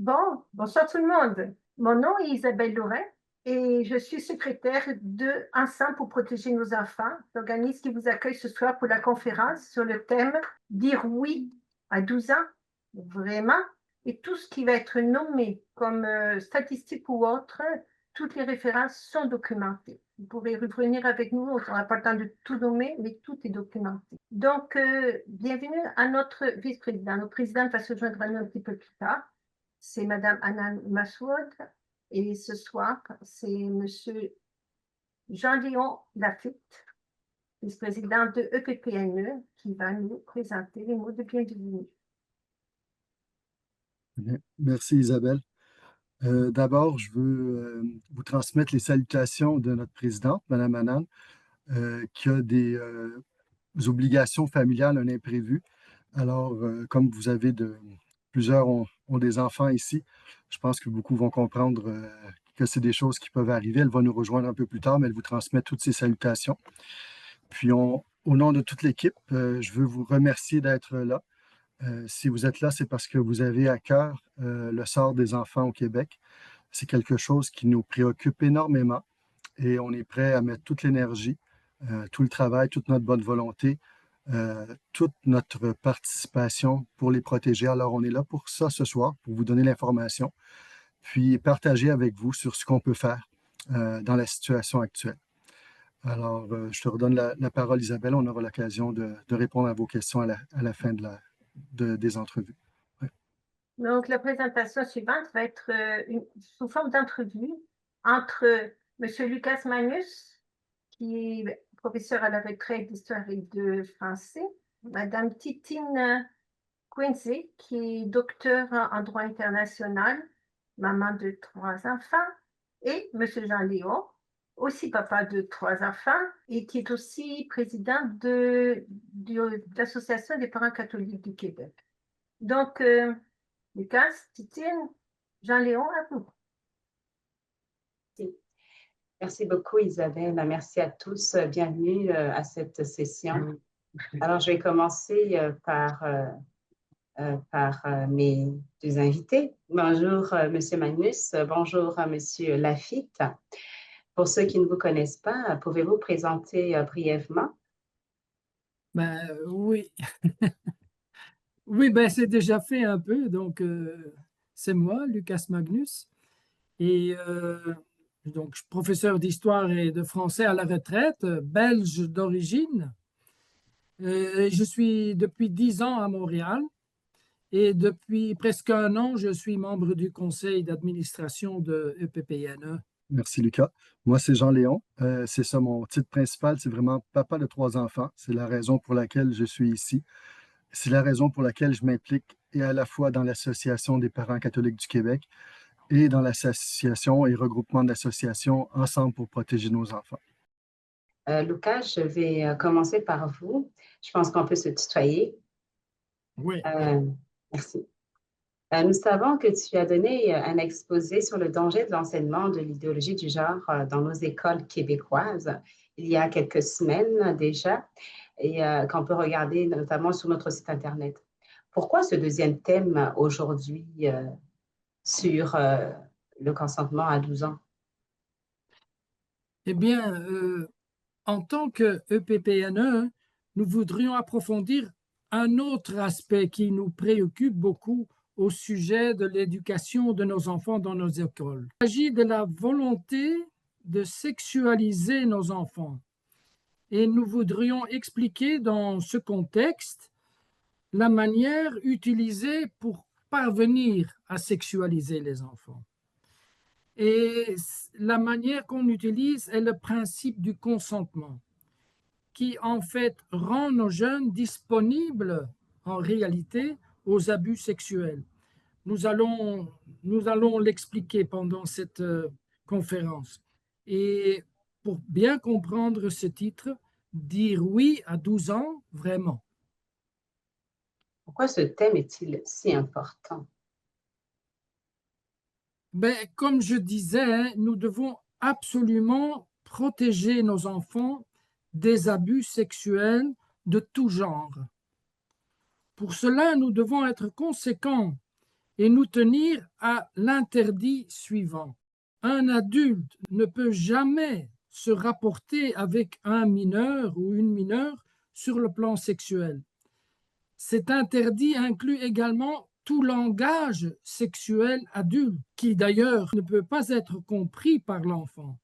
Bon, bonsoir tout le monde. Mon nom est Isabelle Laurin et je suis secrétaire de Ensemble pour protéger nos enfants, l'organisme qui vous accueille ce soir pour la conférence sur le thème Dire oui à 12 ans, vraiment, et tout ce qui va être nommé comme statistique ou autre, toutes les références sont documentées. Vous pourrez revenir avec nous, on n'aura pas le temps de tout nommer, mais tout est documenté. Donc, bienvenue à notre vice-président. Notre présidente va se joindre à nous un petit peu plus tard. C'est Madame Anan Massoud et ce soir, c'est Monsieur Jean-Léon Lafitte, vice-président de EPPNE, qui va nous présenter les mots de bienvenue. Bien. Merci Isabelle. D'abord, je veux vous transmettre les salutations de notre présidente, Madame Annan, qui a des obligations familiales, un imprévu. Alors, comme vous avez plusieurs ont des enfants ici, je pense que beaucoup vont comprendre que c'est des choses qui peuvent arriver. Elle va nous rejoindre un peu plus tard, mais elle vous transmet toutes ces salutations. Puis, au nom de toute l'équipe, je veux vous remercier d'être là. Si vous êtes là, c'est parce que vous avez à cœur le sort des enfants au Québec. C'est quelque chose qui nous préoccupe énormément et on est prêt à mettre toute l'énergie, tout le travail, toute notre bonne volonté, toute notre participation pour les protéger. Alors, on est là pour ça ce soir, pour vous donner l'information, puis partager avec vous sur ce qu'on peut faire dans la situation actuelle. Alors, je te redonne la parole, Isabelle. On aura l'occasion de répondre à vos questions à la fin des entrevues. Ouais. Donc, la présentation suivante va être sous forme d'entrevue entre Monsieur Lucas Magnus, qui est professeur à la retraite d'histoire et de français, Madame Titine Quincy, qui est docteur en droit international, maman de 3 enfants, et Monsieur Jean Léon, aussi papa de 3 enfants, et qui est aussi président de l'Association des parents catholiques du Québec. Donc, Lucas, Titine, Jean Léon, à vous. Merci beaucoup, Isabelle. Merci à tous. Bienvenue à cette session. Alors, je vais commencer par mes deux invités. Bonjour, Monsieur Magnus. Bonjour, Monsieur Lafitte. Pour ceux qui ne vous connaissent pas, pouvez-vous présenter brièvement? Oui. Oui, c'est déjà fait un peu. Donc, c'est moi, Lucas Magnus. Et donc, je suis professeur d'histoire et de français à la retraite, belge d'origine. Je suis depuis 10 ans à Montréal. Et depuis presque un an, je suis membre du conseil d'administration de EPPNE. Merci, Lucas. Moi, c'est Jean-Léon. C'est ça, mon titre principal, c'est vraiment papa de 3 enfants. C'est la raison pour laquelle je suis ici. C'est la raison pour laquelle je m'implique et à la fois dans l'Association des parents catholiques du Québec et dans l'association et regroupement d'associations Ensemble pour protéger nos enfants. Lucas, je vais commencer par vous. Je pense qu'on peut se tutoyer. Oui. Merci. Nous savons que tu as donné un exposé sur le danger de l'enseignement de l'idéologie du genre dans nos écoles québécoises il y a quelques semaines déjà et qu'on peut regarder notamment sur notre site Internet. Pourquoi ce deuxième thème aujourd'hui sur le consentement à 12 ans? Eh bien, en tant que EPPNE, nous voudrions approfondir un autre aspect qui nous préoccupe beaucoup au sujet de l'éducation de nos enfants dans nos écoles. Il s'agit de la volonté de sexualiser nos enfants. Et nous voudrions expliquer dans ce contexte la manière utilisée pour parvenir à sexualiser les enfants. Et la manière qu'on utilise est le principe du consentement, qui en fait rend nos jeunes disponibles en réalité aux abus sexuels. Nous allons l'expliquer pendant cette conférence. Et pour bien comprendre ce titre, dire oui à 12 ans, vraiment. Pourquoi ce thème est-il si important? Comme je disais, nous devons absolument protéger nos enfants des abus sexuels de tout genre. Pour cela, nous devons être conséquents et nous tenir à l'interdit suivant. Un adulte ne peut jamais se rapporter avec un mineur ou une mineure sur le plan sexuel. Cet interdit inclut également tout langage sexuel adulte, qui d'ailleurs ne peut pas être compris par l'enfant.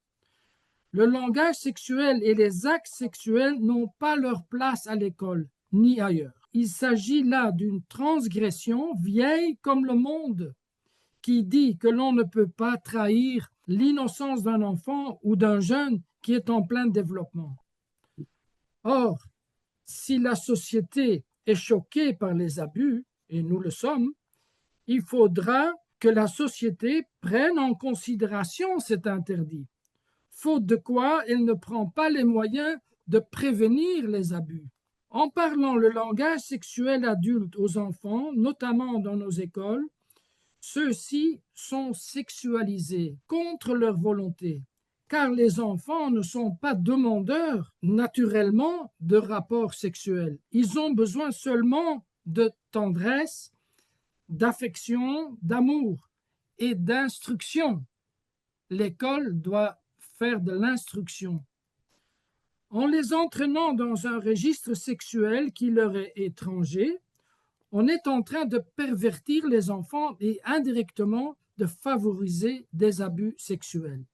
Le langage sexuel et les actes sexuels n'ont pas leur place à l'école, ni ailleurs. Il s'agit là d'une transgression vieille comme le monde, qui dit que l'on ne peut pas trahir l'innocence d'un enfant ou d'un jeune qui est en plein développement. Or, si la société est choquée par les abus, et nous le sommes, il faudra que la société prenne en considération cet interdit, faute de quoi elle ne prend pas les moyens de prévenir les abus. En parlant le langage sexuel adulte aux enfants, notamment dans nos écoles, ceux-ci sont sexualisés contre leur volonté, car les enfants ne sont pas demandeurs naturellement de rapports sexuels. Ils ont besoin seulement de tendresse, d'affection, d'amour et d'instruction. L'école doit faire de l'instruction. En les entraînant dans un registre sexuel qui leur est étranger, on est en train de pervertir les enfants et indirectement de favoriser des abus sexuels.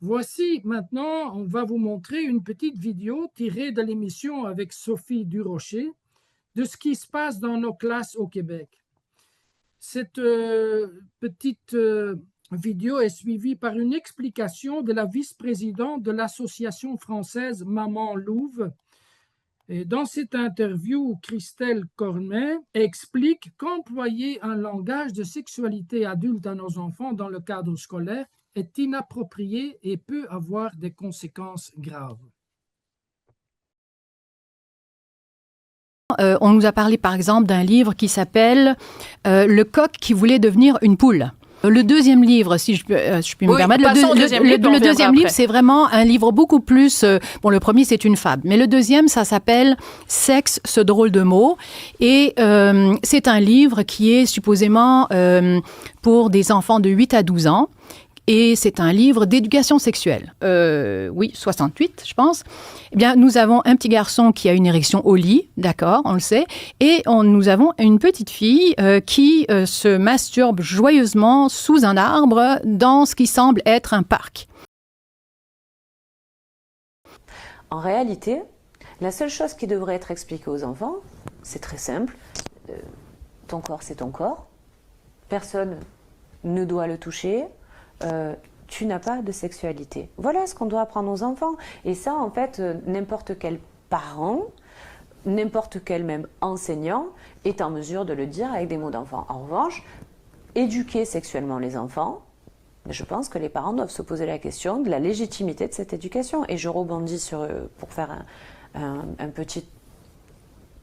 Voici maintenant, on va vous montrer une petite vidéo tirée de l'émission avec Sophie Durocher de ce qui se passe dans nos classes au Québec. Cette petite vidéo est suivie par une explication de la vice-présidente de l'association française Maman Louve. Et dans cette interview, Christelle Cornet explique qu'employer un langage de sexualité adulte à nos enfants dans le cadre scolaire est inapproprié et peut avoir des conséquences graves. On nous a parlé par exemple d'un livre qui s'appelle « Le coq qui voulait devenir une poule ». Le deuxième livre, si je puis me permettre, le deuxième livre, c'est vraiment un livre beaucoup plus... bon, le premier, c'est une fable, mais le deuxième, ça s'appelle « Sexe, ce drôle de mot ». Et c'est un livre qui est supposément pour des enfants de 8 à 12 ans. Et c'est un livre d'éducation sexuelle. Oui, 68, je pense. Eh bien, nous avons un petit garçon qui a une érection au lit, d'accord, on le sait. Et nous avons une petite fille qui se masturbe joyeusement sous un arbre dans ce qui semble être un parc. En réalité, la seule chose qui devrait être expliquée aux enfants, c'est très simple. Ton corps, c'est ton corps. Personne ne doit le toucher. Tu n'as pas de sexualité. Voilà ce qu'on doit apprendre aux enfants. Et ça, en fait, n'importe quel parent, n'importe quel même enseignant est en mesure de le dire avec des mots d'enfant. En revanche, éduquer sexuellement les enfants, je pense que les parents doivent se poser la question de la légitimité de cette éducation. Et je rebondis pour faire un petit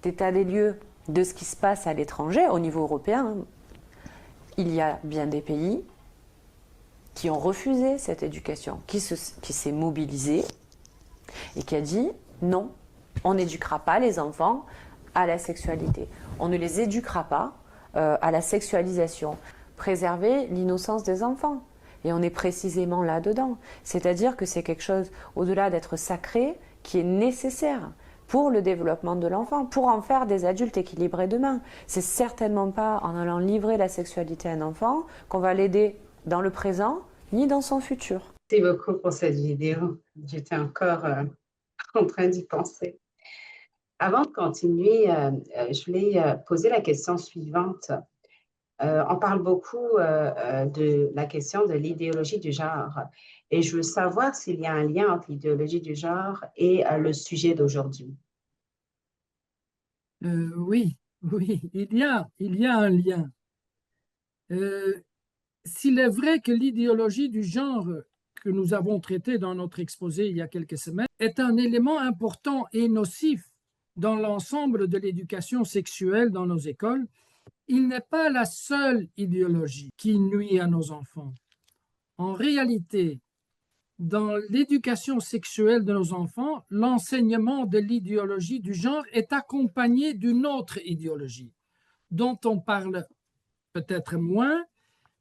état des lieux de ce qui se passe à l'étranger, au niveau européen. Il y a bien des pays qui ont refusé cette éducation, qui s'est mobilisé et qui a dit non, on n'éduquera pas les enfants à la sexualité. On ne les éduquera pas à la sexualisation. Préserver l'innocence des enfants. Et on est précisément là-dedans. C'est-à-dire que c'est quelque chose, au-delà d'être sacré, qui est nécessaire pour le développement de l'enfant, pour en faire des adultes équilibrés demain. C'est certainement pas en allant livrer la sexualité à un enfant qu'on va l'aider dans le présent, ni dans son futur. Merci beaucoup pour cette vidéo. J'étais encore en train d'y penser. Avant de continuer, je voulais poser la question suivante. On parle beaucoup de la question de l'idéologie du genre. Et je veux savoir s'il y a un lien entre l'idéologie du genre et le sujet d'aujourd'hui. Oui, il y a un lien. S'il est vrai que l'idéologie du genre que nous avons traitée dans notre exposé il y a quelques semaines est un élément important et nocif dans l'ensemble de l'éducation sexuelle dans nos écoles, il n'est pas la seule idéologie qui nuit à nos enfants. En réalité, dans l'éducation sexuelle de nos enfants, l'enseignement de l'idéologie du genre est accompagné d'une autre idéologie dont on parle peut-être moins,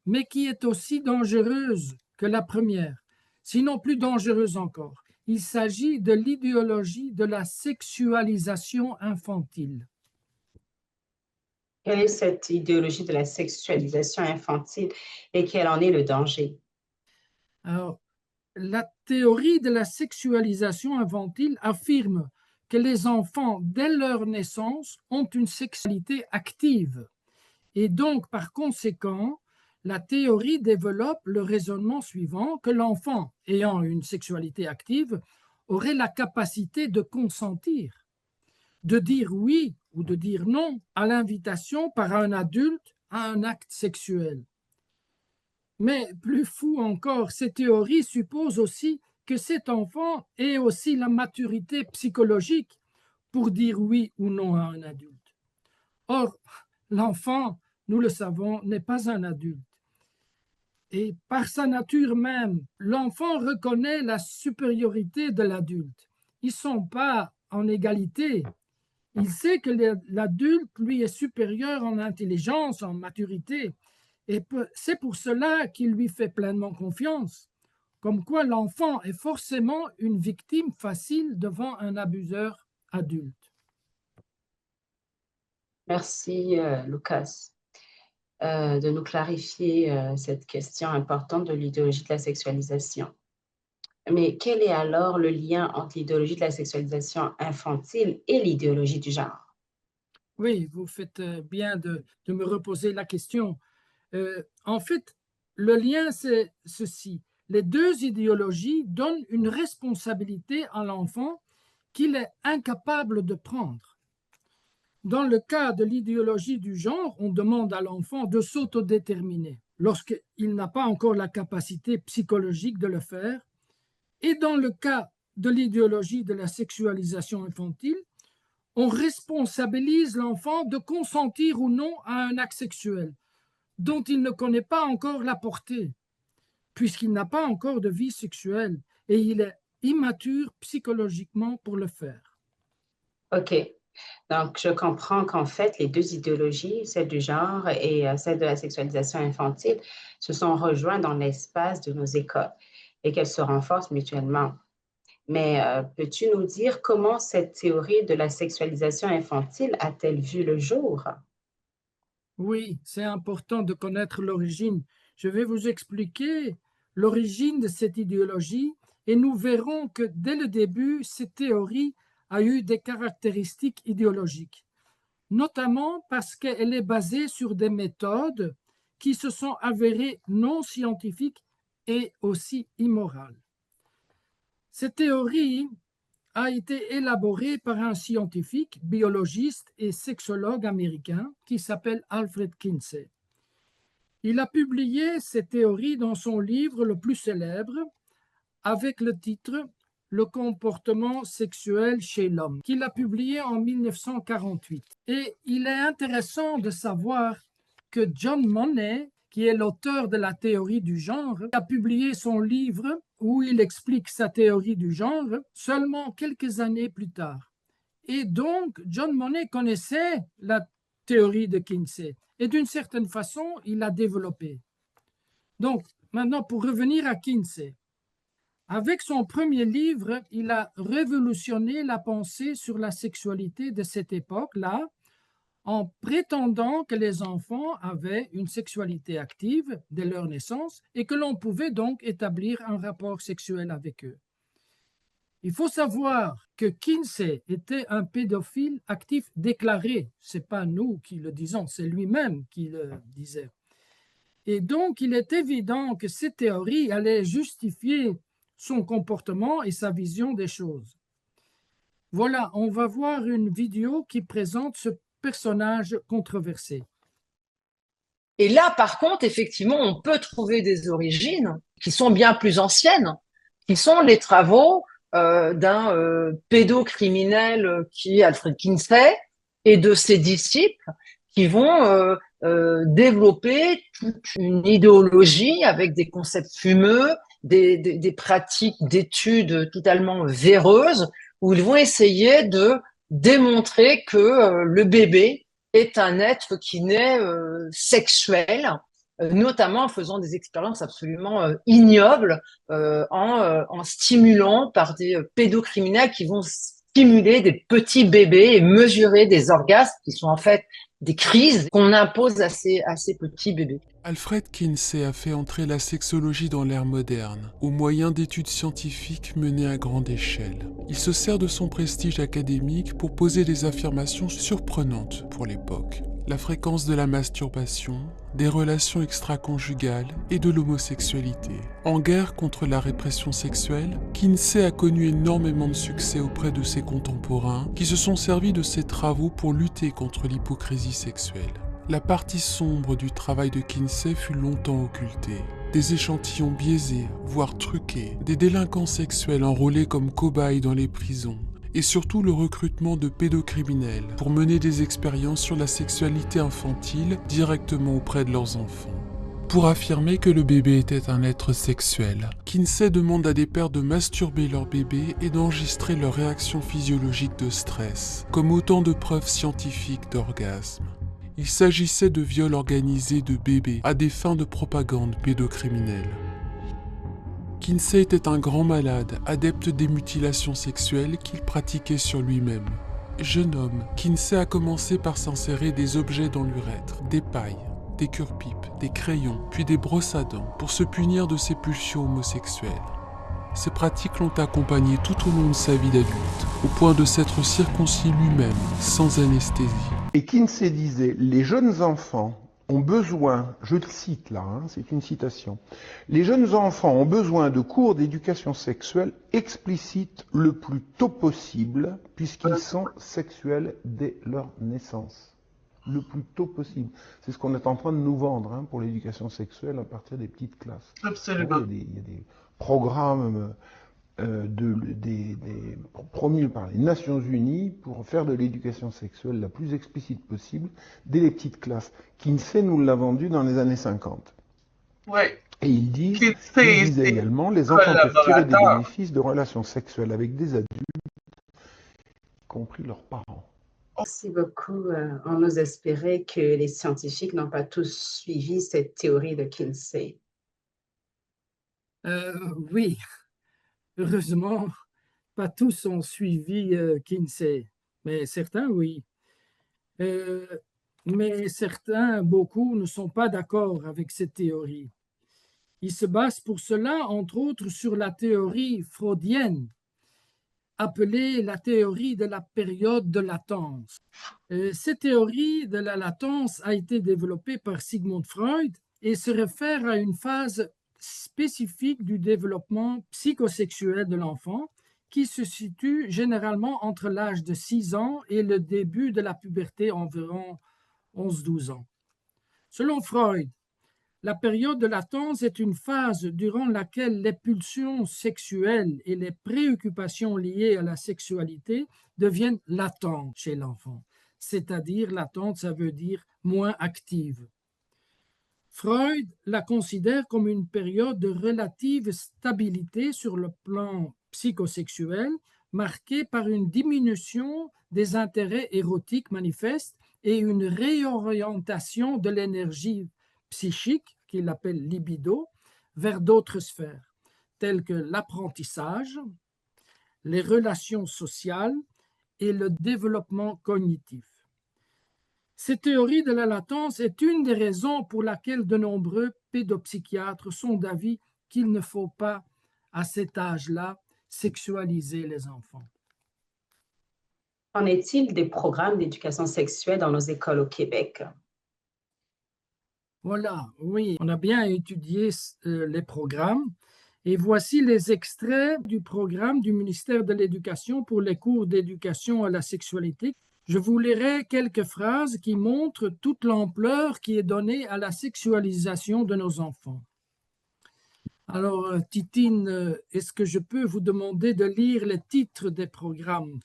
mais qui est aussi dangereuse que la première, sinon plus dangereuse encore. Il s'agit de l'idéologie de la sexualisation infantile. Quelle est cette idéologie de la sexualisation infantile et quel en est le danger? Alors, la théorie de la sexualisation infantile affirme que les enfants, dès leur naissance, ont une sexualité active. Et donc, par conséquent, la théorie développe le raisonnement suivant, que l'enfant ayant une sexualité active aurait la capacité de consentir, de dire oui ou de dire non à l'invitation par un adulte à un acte sexuel. Mais plus fou encore, cette théorie suppose aussi que cet enfant ait aussi la maturité psychologique pour dire oui ou non à un adulte. Or, l'enfant, nous le savons, n'est pas un adulte. Et par sa nature même, l'enfant reconnaît la supériorité de l'adulte. Ils ne sont pas en égalité. Il sait que l'adulte, lui, est supérieur en intelligence, en maturité. Et c'est pour cela qu'il lui fait pleinement confiance. Comme quoi l'enfant est forcément une victime facile devant un abuseur adulte. Merci, Lucas, de nous clarifier cette question importante de l'idéologie de la sexualisation. Mais quel est alors le lien entre l'idéologie de la sexualisation infantile et l'idéologie du genre? Oui, vous faites bien de me reposer la question. En fait, le lien, c'est ceci. Les deux idéologies donnent une responsabilité à l'enfant qu'il est incapable de prendre. Dans le cas de l'idéologie du genre, on demande à l'enfant de s'autodéterminer lorsqu'il n'a pas encore la capacité psychologique de le faire. Et dans le cas de l'idéologie de la sexualisation infantile, on responsabilise l'enfant de consentir ou non à un acte sexuel dont il ne connaît pas encore la portée, puisqu'il n'a pas encore de vie sexuelle et il est immature psychologiquement pour le faire. OK. Donc, je comprends qu'en fait, les deux idéologies, celle du genre et celle de la sexualisation infantile, se sont rejointes dans l'espace de nos écoles et qu'elles se renforcent mutuellement. Mais peux-tu nous dire comment cette théorie de la sexualisation infantile a-t-elle vu le jour? Oui, c'est important de connaître l'origine. Je vais vous expliquer l'origine de cette idéologie et nous verrons que dès le début, cette théorie a eu des caractéristiques idéologiques, notamment parce qu'elle est basée sur des méthodes qui se sont avérées non scientifiques et aussi immorales. Cette théorie a été élaborée par un scientifique, biologiste et sexologue américain qui s'appelle Alfred Kinsey. Il a publié cette théorie dans son livre le plus célèbre avec le titre « Le comportement sexuel chez l'homme » qu'il a publié en 1948. Et il est intéressant de savoir que John Money, qui est l'auteur de la théorie du genre, a publié son livre où il explique sa théorie du genre seulement quelques années plus tard. Et donc, John Money connaissait la théorie de Kinsey et d'une certaine façon, il l'a développée. Donc, maintenant, pour revenir à Kinsey, avec son premier livre, il a révolutionné la pensée sur la sexualité de cette époque-là, en prétendant que les enfants avaient une sexualité active dès leur naissance et que l'on pouvait donc établir un rapport sexuel avec eux. Il faut savoir que Kinsey était un pédophile actif déclaré. Ce n'est pas nous qui le disons, c'est lui-même qui le disait. Et donc, il est évident que cette théorie allait justifier son comportement et sa vision des choses. Voilà, on va voir une vidéo qui présente ce personnage controversé. Et là, par contre, effectivement, on peut trouver des origines qui sont bien plus anciennes, qui sont les travaux d'un pédocriminel qui est Alfred Kinsey et de ses disciples qui vont développer toute une idéologie avec des concepts fumeux, des pratiques d'études totalement véreuses, où ils vont essayer de démontrer que le bébé est un être qui naît sexuel, notamment en faisant des expériences absolument ignobles, en stimulant par des pédocriminels qui vont stimuler des petits bébés et mesurer des orgasmes qui sont en fait des crises qu'on impose à ces petits bébés. Alfred Kinsey a fait entrer la sexologie dans l'ère moderne, au moyen d'études scientifiques menées à grande échelle. Il se sert de son prestige académique pour poser des affirmations surprenantes pour l'époque. La fréquence de la masturbation, des relations extra-conjugales et de l'homosexualité. En guerre contre la répression sexuelle, Kinsey a connu énormément de succès auprès de ses contemporains qui se sont servis de ses travaux pour lutter contre l'hypocrisie sexuelle. La partie sombre du travail de Kinsey fut longtemps occultée. Des échantillons biaisés, voire truqués, des délinquants sexuels enrôlés comme cobayes dans les prisons, et surtout le recrutement de pédocriminels pour mener des expériences sur la sexualité infantile directement auprès de leurs enfants. Pour affirmer que le bébé était un être sexuel, Kinsey demande à des pères de masturber leur bébé et d'enregistrer leurs réactions physiologiques de stress, comme autant de preuves scientifiques d'orgasme. Il s'agissait de viols organisés de bébés à des fins de propagande pédocriminelle. Kinsey était un grand malade, adepte des mutilations sexuelles qu'il pratiquait sur lui-même. Jeune homme, Kinsey a commencé par s'insérer des objets dans l'urètre, des pailles, des cure-pipes, des crayons, puis des brosses à dents pour se punir de ses pulsions homosexuelles. Ces pratiques l'ont accompagné tout au long de sa vie d'adulte, au point de s'être circoncis lui-même, sans anesthésie. Et Kinsey disait, les jeunes enfants ont besoin, je le cite là, c'est une citation, les jeunes enfants ont besoin de cours d'éducation sexuelle explicites le plus tôt possible, puisqu'ils sont sexuels dès leur naissance. Le plus tôt possible. C'est ce qu'on est en train de nous vendre pour l'éducation sexuelle à partir des petites classes. Absolument. Il y a des programmes promus par les Nations Unies pour faire de l'éducation sexuelle la plus explicite possible dès les petites classes. Kinsey nous l'a vendu dans les années 50. Ouais. Et il disait également, les enfants peuvent tirer des bénéfices de relations sexuelles avec des adultes, y compris leurs parents. Merci beaucoup. On ose espérer que les scientifiques n'ont pas tous suivi cette théorie de Kinsey. Oui, heureusement, pas tous ont suivi Kinsey, mais certains, oui. Mais certains, beaucoup, ne sont pas d'accord avec cette théorie. Ils se basent pour cela, entre autres, sur la théorie freudienne, appelée la théorie de la période de latence. Cette théorie de la latence a été développée par Sigmund Freud et se réfère à une phase spécifique du développement psychosexuel de l'enfant qui se situe généralement entre l'âge de 6 ans et le début de la puberté, environ 11-12 ans. Selon Freud, la période de latence est une phase durant laquelle les pulsions sexuelles et les préoccupations liées à la sexualité deviennent latentes chez l'enfant. C'est-à-dire, latente, ça veut dire moins active. Freud la considère comme une période de relative stabilité sur le plan psychosexuel, marquée par une diminution des intérêts érotiques manifestes et une réorientation de l'énergie psychique, qu'il appelle libido, vers d'autres sphères, telles que l'apprentissage, les relations sociales et le développement cognitif. Cette théorie de la latence est une des raisons pour laquelle de nombreux pédopsychiatres sont d'avis qu'il ne faut pas, à cet âge-là, sexualiser les enfants. Qu'en est-il des programmes d'éducation sexuelle dans nos écoles au Québec? Voilà, oui, on a bien étudié les programmes et voici les extraits du programme du ministère de l'Éducation pour les cours d'éducation à la sexualité. Je vous lirai quelques phrases qui montrent toute l'ampleur qui est donnée à la sexualisation de nos enfants. Alors, Titine, est-ce que je peux vous demander de lire les titres des programmes?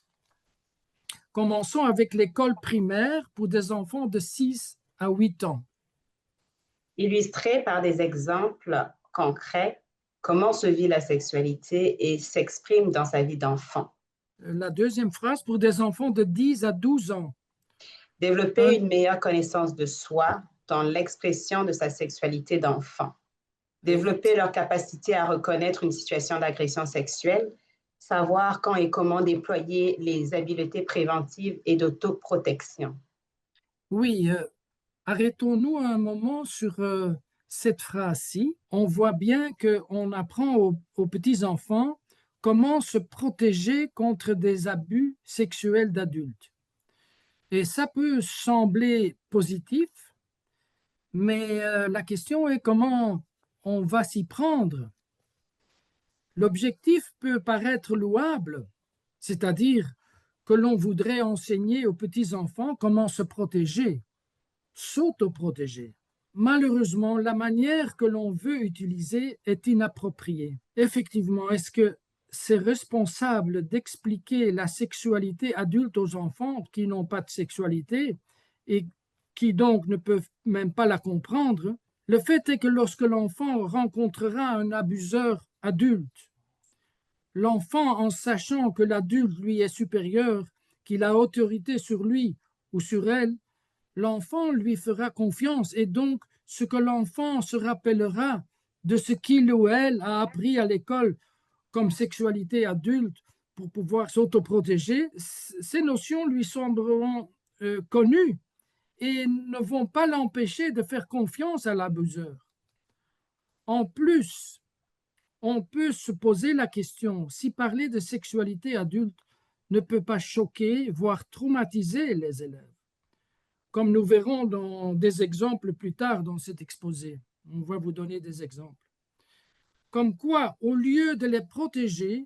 Commençons avec l'école primaire pour des enfants de 6 à 8 ans. Illustrer par des exemples concrets comment se vit la sexualité et s'exprime dans sa vie d'enfant. La deuxième phrase pour des enfants de 10 à 12 ans. Développer une meilleure connaissance de soi dans l'expression de sa sexualité d'enfant. Développer leur capacité à reconnaître une situation d'agression sexuelle, savoir quand et comment déployer les habiletés préventives et d'autoprotection. Oui, arrêtons-nous un moment sur cette phrase-ci. On voit bien qu'on apprend aux petits-enfants comment se protéger contre des abus sexuels d'adultes. Et ça peut sembler positif, mais la question est comment on va s'y prendre. L'objectif peut paraître louable, c'est-à-dire que l'on voudrait enseigner aux petits-enfants comment se protéger, s'autoprotéger. Malheureusement, la manière que l'on veut utiliser est inappropriée. Effectivement, est-ce que c'est responsable d'expliquer la sexualité adulte aux enfants qui n'ont pas de sexualité et qui donc ne peuvent même pas la comprendre? Le fait est que lorsque l'enfant rencontrera un abuseur adulte, l'enfant, en sachant que l'adulte lui est supérieur, qu'il a autorité sur lui ou sur elle, l'enfant lui fera confiance et donc ce que l'enfant se rappellera de ce qu'il ou elle a appris à l'école comme sexualité adulte pour pouvoir s'autoprotéger, ces notions lui sembleront connues et ne vont pas l'empêcher de faire confiance à l'abuseur. En plus, on peut se poser la question si parler de sexualité adulte ne peut pas choquer, voire traumatiser les élèves. Comme nous verrons dans des exemples plus tard dans cet exposé. On va vous donner des exemples. Comme quoi, au lieu de les protéger,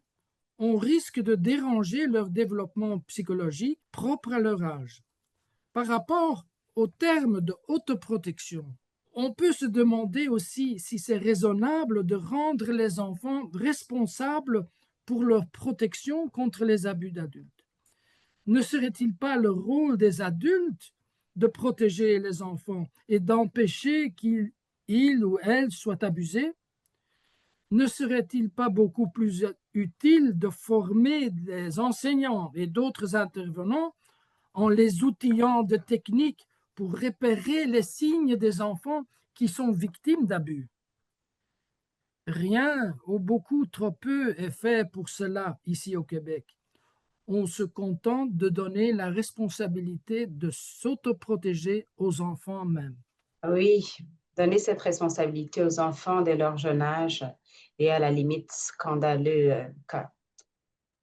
on risque de déranger leur développement psychologique propre à leur âge. Par rapport au terme de autoprotection, on peut se demander aussi si c'est raisonnable de rendre les enfants responsables pour leur protection contre les abus d'adultes. Ne serait-il pas le rôle des adultes de protéger les enfants et d'empêcher qu'ils ou elles soient abusés? Ne serait-il pas beaucoup plus utile de former des enseignants et d'autres intervenants en les outillant de techniques pour repérer les signes des enfants qui sont victimes d'abus? Rien ou beaucoup trop peu est fait pour cela ici au Québec. On se contente de donner la responsabilité de s'autoprotéger aux enfants même. Oui, donner cette responsabilité aux enfants dès leur jeune âge est à la limite scandaleux.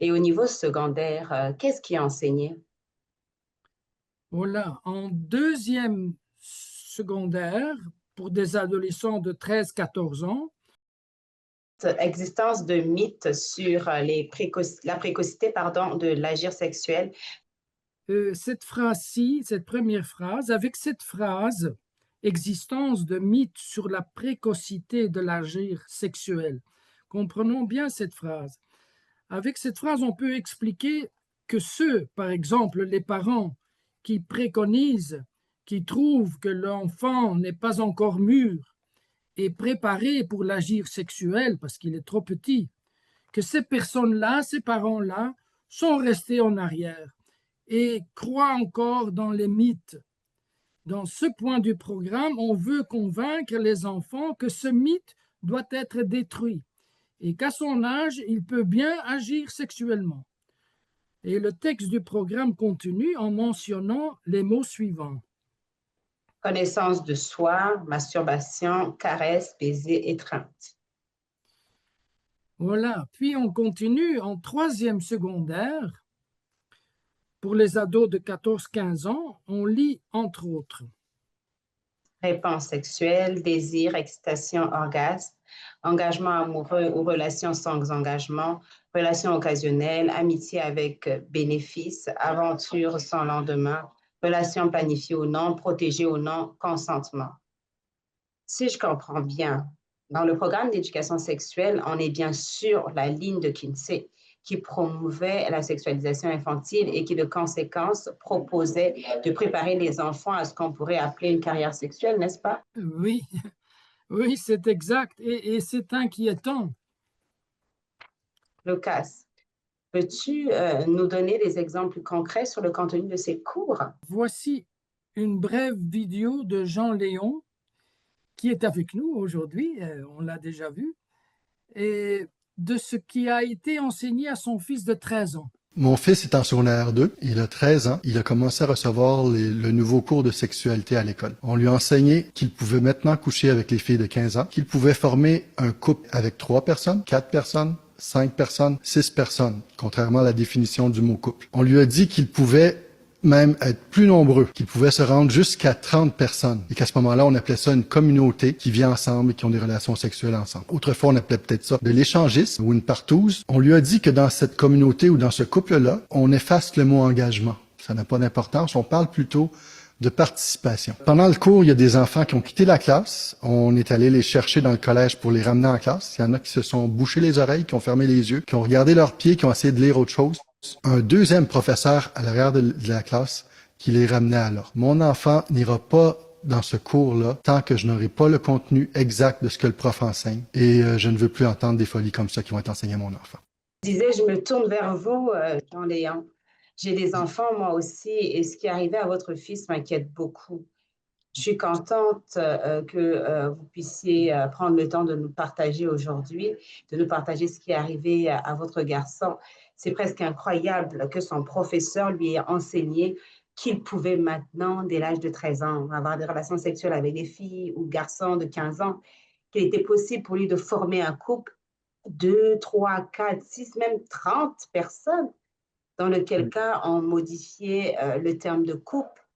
Et au niveau secondaire, qu'est-ce qui est enseigné? Voilà, en deuxième secondaire, pour des adolescents de 13-14 ans, existence de mythes sur la précocité de l'agir sexuel. Cette phrase-ci, cette première phrase, avec cette phrase, existence de mythes sur la précocité de l'agir sexuel. Comprenons bien cette phrase. Avec cette phrase, on peut expliquer que ceux, par exemple, les parents qui préconisent, qui trouvent que l'enfant n'est pas encore mûr et préparé pour l'agir sexuel parce qu'il est trop petit, que ces personnes-là, ces parents-là, sont restés en arrière et croient encore dans les mythes. Dans ce point du programme, on veut convaincre les enfants que ce mythe doit être détruit et qu'à son âge, il peut bien agir sexuellement. Et le texte du programme continue en mentionnant les mots suivants. Connaissance de soi, masturbation, caresse, baiser, étreinte. Voilà, puis on continue en troisième secondaire. Pour les ados de 14-15 ans, on lit entre autres. Réponse sexuelle, désir, excitation, orgasme, engagement amoureux ou relations sans engagement, relations occasionnelles, amitié avec bénéfice, aventure sans lendemain, relations planifiées ou non, protégées ou non, consentement. Si je comprends bien, dans le programme d'éducation sexuelle, on est bien sur la ligne de Kinsey qui promouvait la sexualisation infantile et qui, de conséquence, proposait de préparer les enfants à ce qu'on pourrait appeler une carrière sexuelle, n'est-ce pas? Oui, oui, c'est exact et c'est inquiétant. Lucas, peux-tu nous donner des exemples concrets sur le contenu de ces cours? Voici une brève vidéo de Jean Léon, qui est avec nous aujourd'hui, on l'a déjà vu, et de ce qui a été enseigné à son fils de 13 ans. Mon fils est en secondaire 2, il a 13 ans, il a commencé à recevoir le nouveau cours de sexualité à l'école. On lui a enseigné qu'il pouvait maintenant coucher avec les filles de 15 ans, qu'il pouvait former un couple avec 3 personnes, 4 personnes, 5 personnes, 6 personnes, contrairement à la définition du mot couple. On lui a dit qu'il pouvait même être plus nombreux, qu'ils pouvaient se rendre jusqu'à 30 personnes et qu'à ce moment-là, on appelait ça une communauté qui vit ensemble et qui ont des relations sexuelles ensemble. Autrefois, on appelait peut-être ça de l'échangisme ou une partouze. On lui a dit que dans cette communauté ou dans ce couple-là, on efface le mot engagement. Ça n'a pas d'importance, on parle plutôt de participation. Pendant le cours, il y a des enfants qui ont quitté la classe. On est allé les chercher dans le collège pour les ramener en classe. Il y en a qui se sont bouchés les oreilles, qui ont fermé les yeux, qui ont regardé leurs pieds, qui ont essayé de lire autre chose. Un deuxième professeur à l'arrière de la classe qui les ramenait à l'ordre. Mon enfant n'ira pas dans ce cours-là tant que je n'aurai pas le contenu exact de ce que le prof enseigne. Et je ne veux plus entendre des folies comme ça qui vont être enseignées à mon enfant. Je disais, je me tourne vers vous, Jean-Léon. J'ai des enfants, moi aussi, et ce qui est arrivé à votre fils m'inquiète beaucoup. Je suis contente que vous puissiez prendre le temps de nous partager aujourd'hui, de nous partager ce qui est arrivé à votre garçon. C'est presque incroyable que son professeur lui ait enseigné qu'il pouvait maintenant, dès l'âge de 13 ans, avoir des relations sexuelles avec des filles ou garçons de 15 ans, qu'il était possible pour lui de former un couple, 2, 3, 4, 6, même 30 personnes, dans lequel cas on modifiait le terme de couple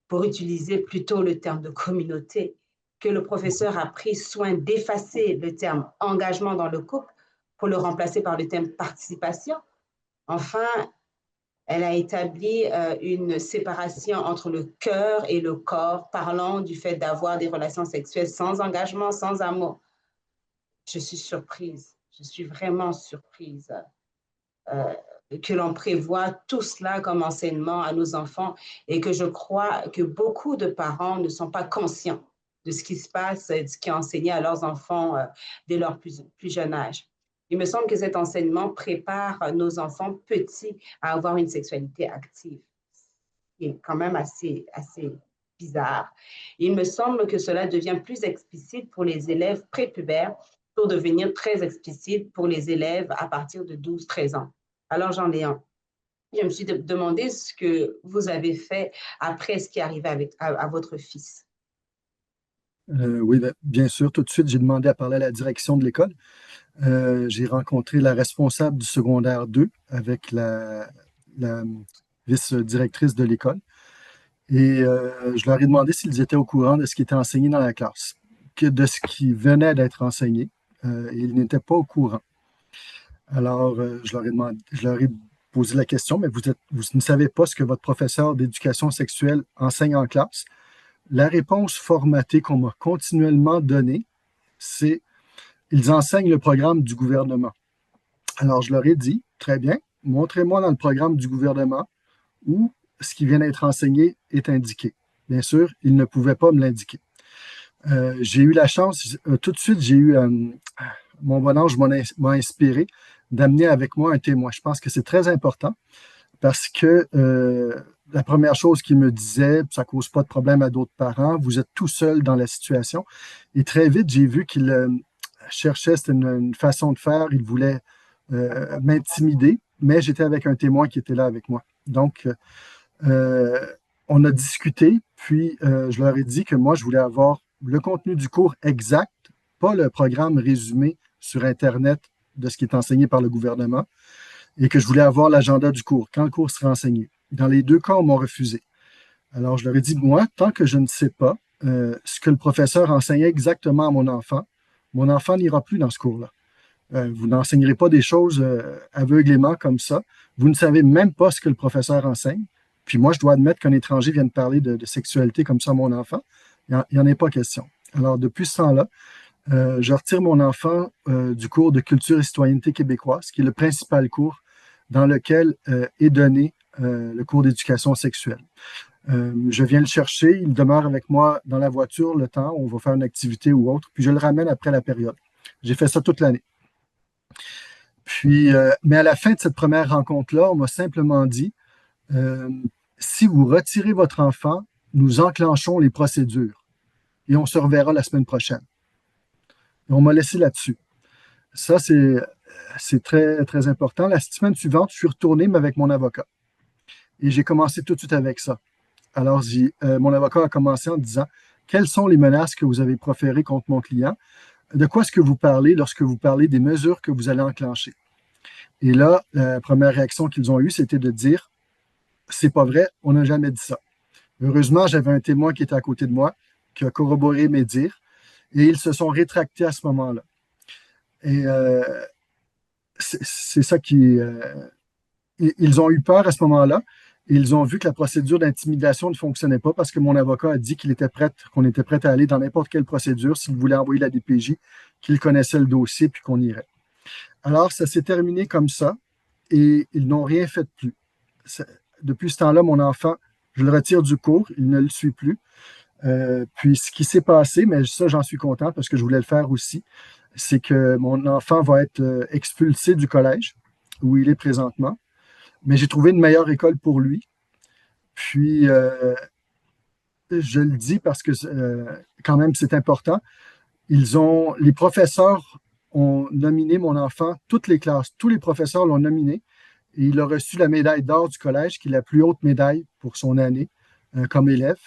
pour utiliser plutôt le terme de communauté, que le professeur a pris soin d'effacer le terme engagement dans le couple pour le remplacer par le terme participation. Enfin, elle a établi une séparation entre le cœur et le corps, parlant du fait d'avoir des relations sexuelles sans engagement, sans amour. Je suis surprise, je suis vraiment surprise que l'on prévoit tout cela comme enseignement à nos enfants et que je crois que beaucoup de parents ne sont pas conscients de ce qui se passe et de ce qui est enseigné à leurs enfants dès leur plus jeune âge. Il me semble que cet enseignement prépare nos enfants petits à avoir une sexualité active. C'est quand même assez bizarre. Il me semble que cela devient plus explicite pour les élèves prépubères pour devenir très explicite pour les élèves à partir de 12-13 ans. Alors, Jean-Léon, je me suis demandé ce que vous avez fait après ce qui est arrivé à votre fils. Oui, bien sûr. Tout de suite, j'ai demandé à parler à la direction de l'école. J'ai rencontré la responsable du secondaire 2 avec la vice-directrice de l'école. Et je leur ai demandé s'ils étaient au courant de ce qui était enseigné dans la classe, de ce qui venait d'être enseigné. Et ils n'étaient pas au courant. Alors, je leur ai posé la question, mais vous ne savez pas ce que votre professeur d'éducation sexuelle enseigne en classe? La réponse formatée qu'on m'a continuellement donnée, c'est ils enseignent le programme du gouvernement. Alors, je leur ai dit, très bien, montrez-moi dans le programme du gouvernement où ce qui vient d'être enseigné est indiqué. Bien sûr, ils ne pouvaient pas me l'indiquer. J'ai eu la chance, tout de suite, mon bon ange m'a inspiré d'amener avec moi un témoin. Je pense que c'est très important parce que la première chose qu'il me disait, ça ne cause pas de problème à d'autres parents, vous êtes tout seul dans la situation. Et très vite, j'ai vu qu'il cherchait, c'était une façon de faire, il voulait m'intimider, mais j'étais avec un témoin qui était là avec moi. Donc, on a discuté, puis je leur ai dit que moi, je voulais avoir le contenu du cours exact, pas le programme résumé sur Internet de ce qui est enseigné par le gouvernement, et que je voulais avoir l'agenda du cours, quand le cours sera enseigné. Dans les deux cas, on m'a refusé. Alors, je leur ai dit, moi, tant que je ne sais pas ce que le professeur enseignait exactement à mon enfant n'ira plus dans ce cours-là. Vous n'enseignerez pas des choses aveuglément comme ça. Vous ne savez même pas ce que le professeur enseigne. Puis moi, je dois admettre qu'un étranger vienne parler de sexualité comme ça à mon enfant. Il n'y en est pas question. Alors, depuis ce temps-là, je retire mon enfant du cours de culture et citoyenneté québécoise, qui est le principal cours dans lequel est donné le cours d'éducation sexuelle. Je viens le chercher, il demeure avec moi dans la voiture le temps, on va faire une activité ou autre, puis je le ramène après la période. J'ai fait ça toute l'année. Puis, mais à la fin de cette première rencontre-là, on m'a simplement dit, si vous retirez votre enfant nous enclenchons les procédures et on se reverra la semaine prochaine. Et on m'a laissé là-dessus. Ça, c'est très, très important. La semaine suivante, je suis retourné, mais avec mon avocat. Et j'ai commencé tout de suite avec ça. Alors, mon avocat a commencé en disant, quelles sont les menaces que vous avez proférées contre mon client? De quoi est-ce que vous parlez lorsque vous parlez des mesures que vous allez enclencher? Et là, la première réaction qu'ils ont eue, c'était de dire, c'est pas vrai, on n'a jamais dit ça. Heureusement, j'avais un témoin qui était à côté de moi, qui a corroboré mes dires, et ils se sont rétractés à ce moment-là. Et c'est ça qui... ils ont eu peur à ce moment-là. Ils ont vu que la procédure d'intimidation ne fonctionnait pas parce que mon avocat a dit qu'on était prêt à aller dans n'importe quelle procédure s'il voulait envoyer la DPJ, qu'il connaissait le dossier puis qu'on irait. Alors, ça s'est terminé comme ça et ils n'ont rien fait de plus. Depuis ce temps-là, mon enfant, je le retire du cours, il ne le suit plus. Puis ce qui s'est passé, mais ça, j'en suis content parce que je voulais le faire aussi, c'est que mon enfant va être expulsé du collège où il est présentement. Mais j'ai trouvé une meilleure école pour lui. Puis, je le dis parce que quand même, c'est important. Les professeurs ont nominé mon enfant, toutes les classes, tous les professeurs l'ont nominé. Et il a reçu la médaille d'or du collège, qui est la plus haute médaille pour son année comme élève.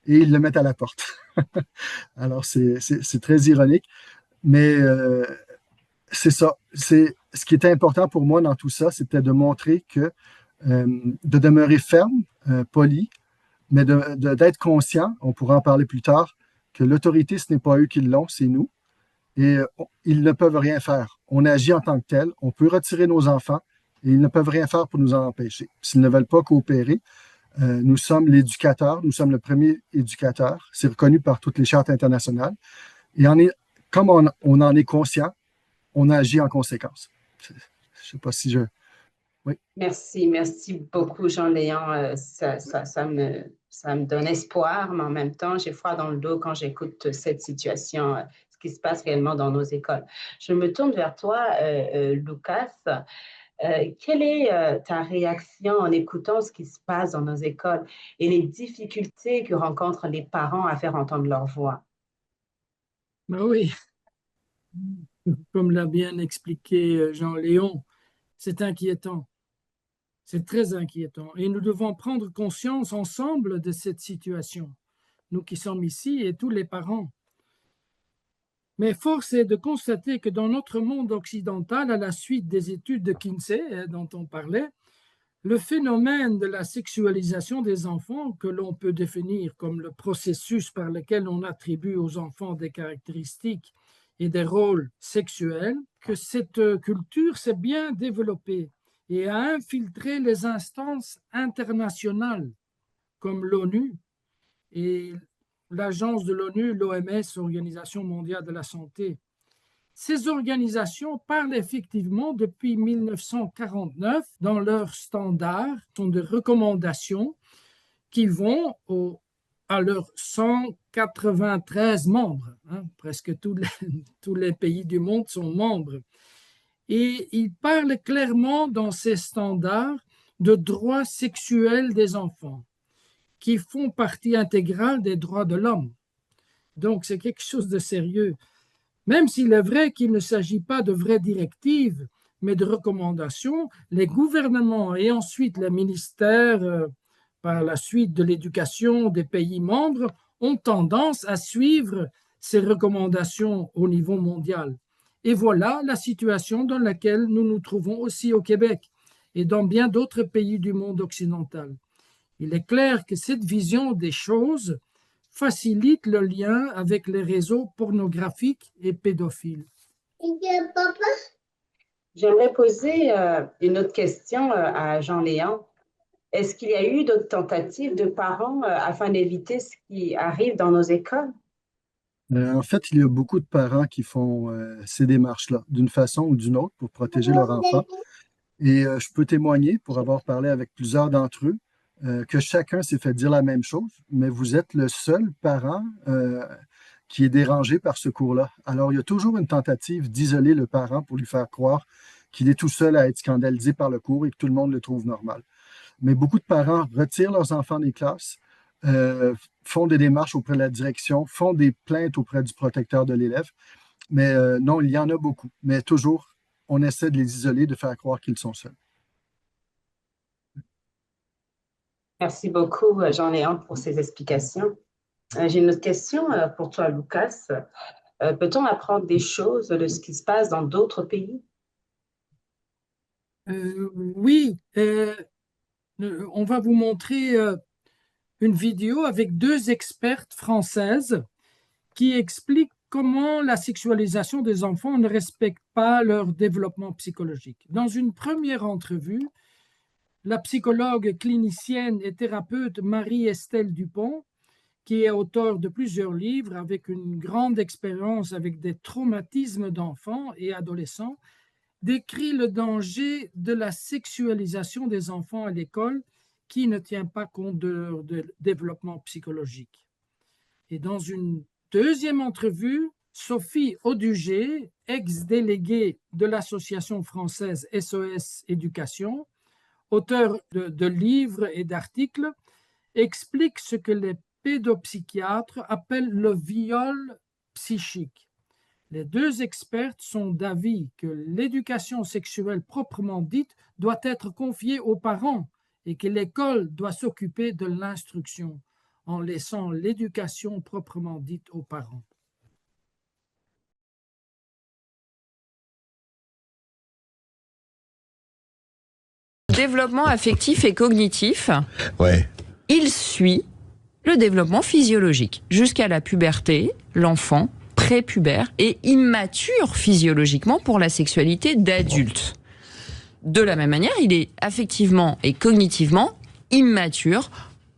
Et ils le mettent à la porte. Alors, c'est très ironique. Mais c'est ça. Ce qui était important pour moi dans tout ça, c'était de montrer que de demeurer ferme, poli, mais d'être conscient, on pourra en parler plus tard, que l'autorité, ce n'est pas eux qui l'ont, c'est nous. Et ils ne peuvent rien faire. On agit en tant que tel, on peut retirer nos enfants et ils ne peuvent rien faire pour nous en empêcher. S'ils ne veulent pas coopérer, nous sommes l'éducateur, nous sommes le premier éducateur. C'est reconnu par toutes les chartes internationales. Et comme on en est conscient, on agit en conséquence. Je ne sais pas si je... Oui. Merci beaucoup, Jean-Léon. Ça me donne espoir, mais en même temps, j'ai froid dans le dos quand j'écoute cette situation, ce qui se passe réellement dans nos écoles. Je me tourne vers toi, Lucas. Quelle est ta réaction en écoutant ce qui se passe dans nos écoles et les difficultés que rencontrent les parents à faire entendre leur voix? Ben oui, comme l'a bien expliqué Jean-Léon, c'est inquiétant. C'est très inquiétant. Et nous devons prendre conscience ensemble de cette situation, nous qui sommes ici et tous les parents. Mais force est de constater que dans notre monde occidental, à la suite des études de Kinsey dont on parlait, le phénomène de la sexualisation des enfants, que l'on peut définir comme le processus par lequel on attribue aux enfants des caractéristiques et des rôles sexuels, que cette culture s'est bien développée et a infiltré les instances internationales comme l'ONU et l'agence de l'ONU, l'OMS, Organisation mondiale de la santé. Ces organisations parlent effectivement depuis 1949 dans leurs standards, sont des recommandations qui vont à leurs 193 membres. Presque tous les pays du monde sont membres. Et ils parlent clairement dans ces standards de droits sexuels des enfants qui font partie intégrale des droits de l'homme. Donc, c'est quelque chose de sérieux. Même s'il est vrai qu'il ne s'agit pas de vraies directives, mais de recommandations, les gouvernements et ensuite les ministères, par la suite de l'éducation des pays membres, ont tendance à suivre ces recommandations au niveau mondial. Et voilà la situation dans laquelle nous nous trouvons aussi au Québec et dans bien d'autres pays du monde occidental. Il est clair que cette vision des choses facilite le lien avec les réseaux pornographiques et pédophiles. J'aimerais poser une autre question à Jean-Léon. Est-ce qu'il y a eu d'autres tentatives de parents afin d'éviter ce qui arrive dans nos écoles? En fait, il y a beaucoup de parents qui font ces démarches-là, d'une façon ou d'une autre, pour protéger leur enfant. Et je peux témoigner, pour avoir parlé avec plusieurs d'entre eux, que chacun s'est fait dire la même chose, mais vous êtes le seul parent qui est dérangé par ce cours-là. Alors, il y a toujours une tentative d'isoler le parent pour lui faire croire qu'il est tout seul à être scandalisé par le cours et que tout le monde le trouve normal. Mais beaucoup de parents retirent leurs enfants des classes, font des démarches auprès de la direction, font des plaintes auprès du protecteur de l'élève. Mais non, il y en a beaucoup. Mais toujours, on essaie de les isoler, de faire croire qu'ils sont seuls. Merci beaucoup, Jean-Léon, pour ces explications. J'ai une autre question pour toi, Lucas. Peut-on apprendre des choses de ce qui se passe dans d'autres pays? Oui, on va vous montrer une vidéo avec 2 expertes françaises qui expliquent comment la sexualisation des enfants ne respecte pas leur développement psychologique. Dans une première entrevue, la psychologue clinicienne et thérapeute Marie-Estelle Dupont, qui est auteure de plusieurs livres avec une grande expérience avec des traumatismes d'enfants et adolescents, décrit le danger de la sexualisation des enfants à l'école qui ne tient pas compte de leur développement psychologique. Et dans une deuxième entrevue, Sophie Audugé, ex-déléguée de l'association française SOS Éducation, auteure de livres et d'articles, explique ce que les pédopsychiatres appellent le viol psychique. Les 2 expertes sont d'avis que l'éducation sexuelle proprement dite doit être confiée aux parents et que l'école doit s'occuper de l'instruction en laissant l'éducation proprement dite aux parents. Développement affectif et cognitif, ouais. Il suit le développement physiologique. Jusqu'à la puberté, l'enfant prépubère est immature physiologiquement pour la sexualité d'adulte. De la même manière, il est affectivement et cognitivement immature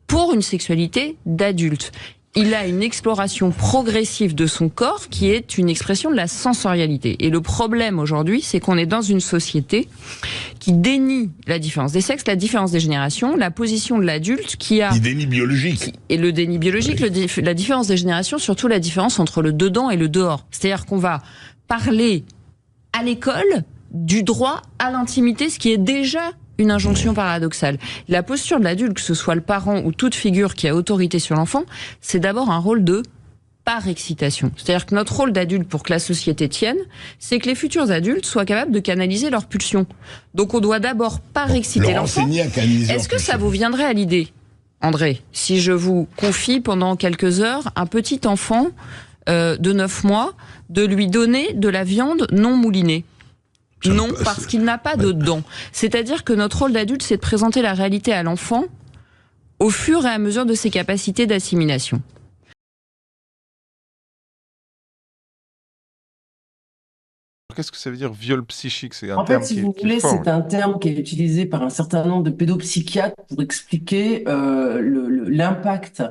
pour une sexualité d'adulte. Il a une exploration progressive de son corps qui est une expression de la sensorialité. Et le problème aujourd'hui, c'est qu'on est dans une société qui dénie la différence des sexes, la différence des générations, la position de l'adulte qui a... Le déni biologique. Et le déni biologique, oui. La différence des générations, surtout la différence entre le dedans et le dehors. C'est-à-dire qu'on va parler à l'école du droit à l'intimité, ce qui est déjà une injonction paradoxale. La posture de l'adulte, que ce soit le parent ou toute figure qui a autorité sur l'enfant, c'est d'abord un rôle de par-excitation. C'est-à-dire que notre rôle d'adulte pour que la société tienne, c'est que les futurs adultes soient capables de canaliser leurs pulsions. Donc on doit d'abord par-exciter l'enfant. Est-ce que ça vous viendrait à l'idée, André, si je vous confie pendant quelques heures un petit enfant de 9 mois, de lui donner de la viande non moulinée? Non, parce qu'il n'a pas de dents. C'est-à-dire que notre rôle d'adulte, c'est de présenter la réalité à l'enfant au fur et à mesure de ses capacités d'assimilation. Qu'est-ce que ça veut dire viol psychique? C'est un En terme fait, si qui vous est voulez, fort, c'est un terme qui est utilisé par un certain nombre de pédopsychiatres pour expliquer l'impact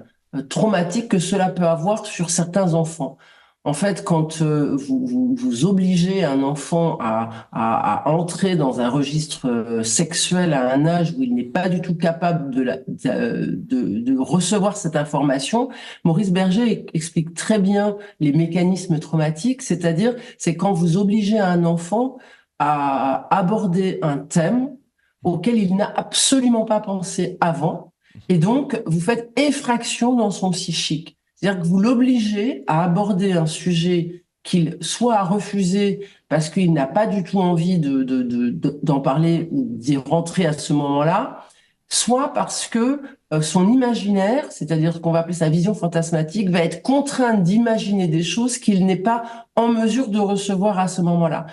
traumatique que cela peut avoir sur certains enfants. En fait, quand vous obligez un enfant à entrer dans un registre sexuel à un âge où il n'est pas du tout capable de recevoir cette information, Maurice Berger explique très bien les mécanismes traumatiques, c'est-à-dire c'est quand vous obligez un enfant à aborder un thème auquel il n'a absolument pas pensé avant, et donc vous faites effraction dans son psychique. C'est-à-dire que vous l'obligez à aborder un sujet qu'il soit à refuser parce qu'il n'a pas du tout envie d'en parler ou d'y rentrer à ce moment-là, soit parce que son imaginaire, c'est-à-dire ce qu'on va appeler sa vision fantasmatique, va être contraint d'imaginer des choses qu'il n'est pas en mesure de recevoir à ce moment-là.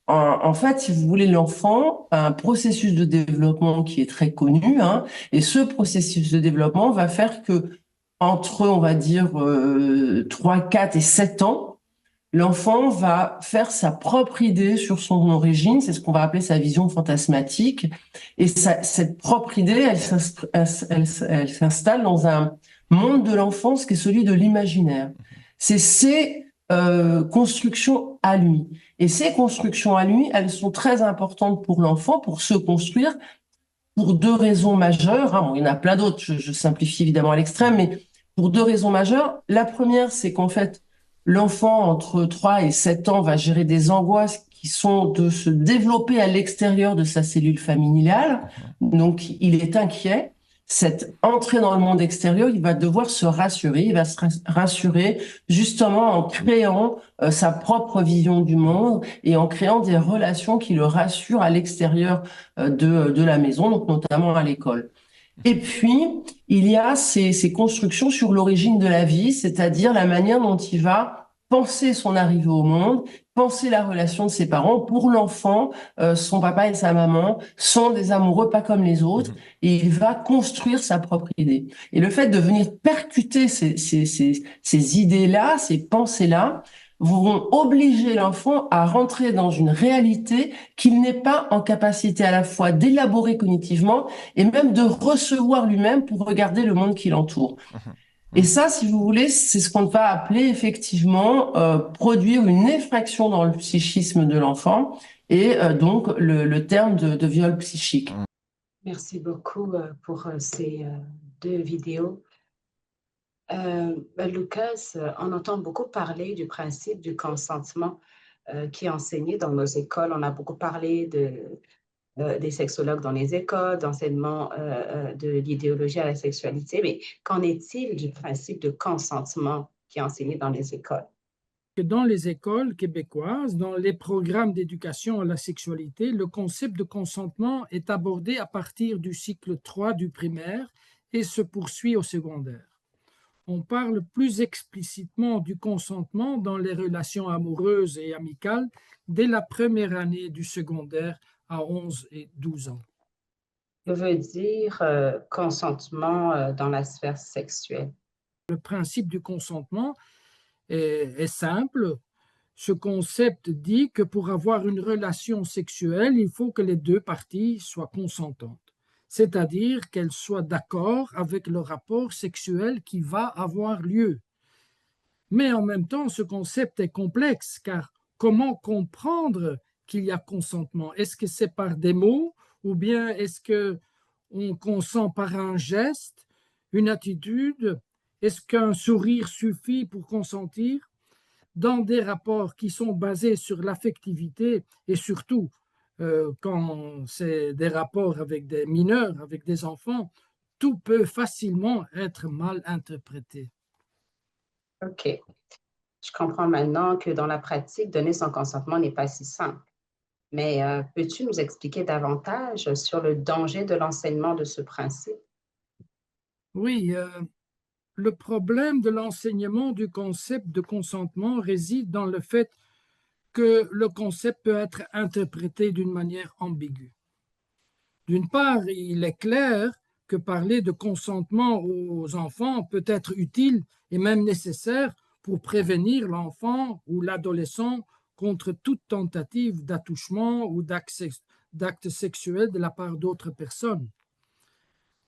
En fait, si vous voulez, l'enfant a un processus de développement qui est très connu, et ce processus de développement va faire que entre, on va dire, 3, 4 et 7 ans, l'enfant va faire sa propre idée sur son origine, c'est ce qu'on va appeler sa vision fantasmatique, et cette propre idée, elle s'installe dans un monde de l'enfance qui est celui de l'imaginaire. C'est ses constructions à lui. Et ces constructions à lui, elles sont très importantes pour l'enfant, pour se construire, pour 2 raisons majeures. Bon, il y en a plein d'autres, je simplifie évidemment à l'extrême, mais pour 2 raisons majeures. La première, c'est qu'en fait, l'enfant entre 3 et 7 ans va gérer des angoisses qui sont de se développer à l'extérieur de sa cellule familiale. Donc, il est inquiet. cette entrée dans le monde extérieur, il va devoir se rassurer. Il va se rassurer justement en créant sa propre vision du monde et en créant des relations qui le rassurent à l'extérieur de la maison, donc notamment à l'école. Et puis, il y a ces constructions sur l'origine de la vie, c'est-à-dire la manière dont il va penser son arrivée au monde, penser la relation de ses parents. Pour l'enfant, son papa et sa maman sont des amoureux pas comme les autres, et il va construire sa propre idée. Et le fait de venir percuter ces idées-là, ces pensées-là, vont obliger l'enfant à rentrer dans une réalité qu'il n'est pas en capacité à la fois d'élaborer cognitivement et même de recevoir lui-même pour regarder le monde qui l'entoure. Et ça, si vous voulez, c'est ce qu'on va appeler effectivement produire une effraction dans le psychisme de l'enfant et donc le terme de viol psychique. Merci beaucoup pour ces 2 vidéos. Lucas, on entend beaucoup parler du principe du consentement qui est enseigné dans nos écoles. On a beaucoup parlé des sexologues dans les écoles, d'enseignement de l'idéologie à la sexualité, mais qu'en est-il du principe de consentement qui est enseigné dans les écoles? Dans les écoles québécoises, dans les programmes d'éducation à la sexualité, le concept de consentement est abordé à partir du cycle 3 du primaire et se poursuit au secondaire. On parle plus explicitement du consentement dans les relations amoureuses et amicales dès la première année du secondaire à 11 et 12 ans. Que veut dire consentement dans la sphère sexuelle? Le principe du consentement est simple. Ce concept dit que pour avoir une relation sexuelle, il faut que les 2 parties soient consentantes, c'est-à-dire qu'elles soient d'accord avec le rapport sexuel qui va avoir lieu. Mais en même temps, ce concept est complexe, car comment comprendre qu'il y a consentement? Est-ce que c'est par des mots ou bien est-ce qu'on consent par un geste, une attitude? Est-ce qu'un sourire suffit pour consentir? Dans des rapports qui sont basés sur l'affectivité et surtout quand c'est des rapports avec des mineurs, avec des enfants, tout peut facilement être mal interprété. OK. Je comprends maintenant que dans la pratique, donner son consentement n'est pas si simple. Mais peux-tu nous expliquer davantage sur le danger de l'enseignement de ce principe? Oui, le problème de l'enseignement du concept de consentement réside dans le fait que le concept peut être interprété d'une manière ambiguë. D'une part, il est clair que parler de consentement aux enfants peut être utile et même nécessaire pour prévenir l'enfant ou l'adolescent contre toute tentative d'attouchement ou d'acte sexuel de la part d'autres personnes.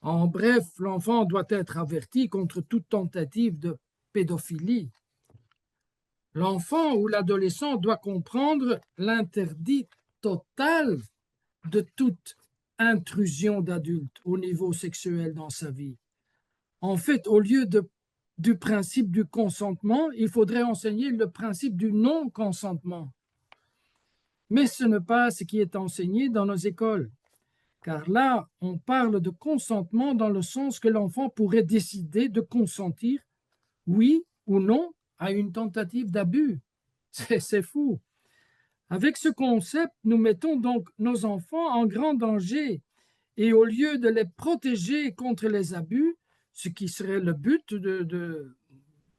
En bref, l'enfant doit être averti contre toute tentative de pédophilie. L'enfant ou l'adolescent doit comprendre l'interdit total de toute intrusion d'adulte au niveau sexuel dans sa vie. En fait, au lieu du principe du consentement, il faudrait enseigner le principe du non-consentement. Mais ce n'est pas ce qui est enseigné dans nos écoles. Car là, on parle de consentement dans le sens que l'enfant pourrait décider de consentir, oui ou non, à une tentative d'abus. C'est fou. Avec ce concept, nous mettons donc nos enfants en grand danger et au lieu de les protéger contre les abus, ce qui serait le but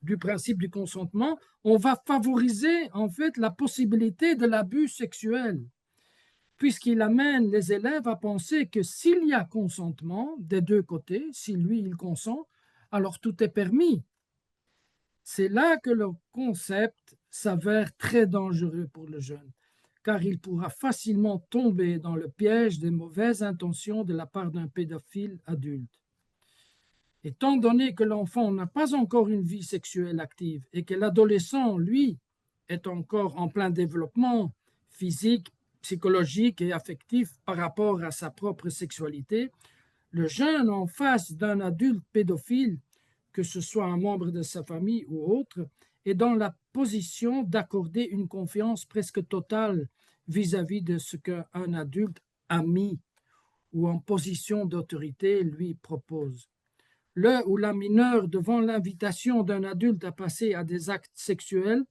du principe du consentement, on va favoriser en fait la possibilité de l'abus sexuel, puisqu'il amène les élèves à penser que s'il y a consentement des 2 côtés, si lui il consent, alors tout est permis. C'est là que le concept s'avère très dangereux pour le jeune, car il pourra facilement tomber dans le piège des mauvaises intentions de la part d'un pédophile adulte. Étant donné que l'enfant n'a pas encore une vie sexuelle active et que l'adolescent, lui, est encore en plein développement physique, psychologique et affectif par rapport à sa propre sexualité, le jeune en face d'un adulte pédophile, que ce soit un membre de sa famille ou autre, est dans la position d'accorder une confiance presque totale vis-à-vis de ce qu'un adulte ami ou en position d'autorité lui propose. Le ou la mineure, devant l'invitation d'un adulte à passer à des actes sexuels,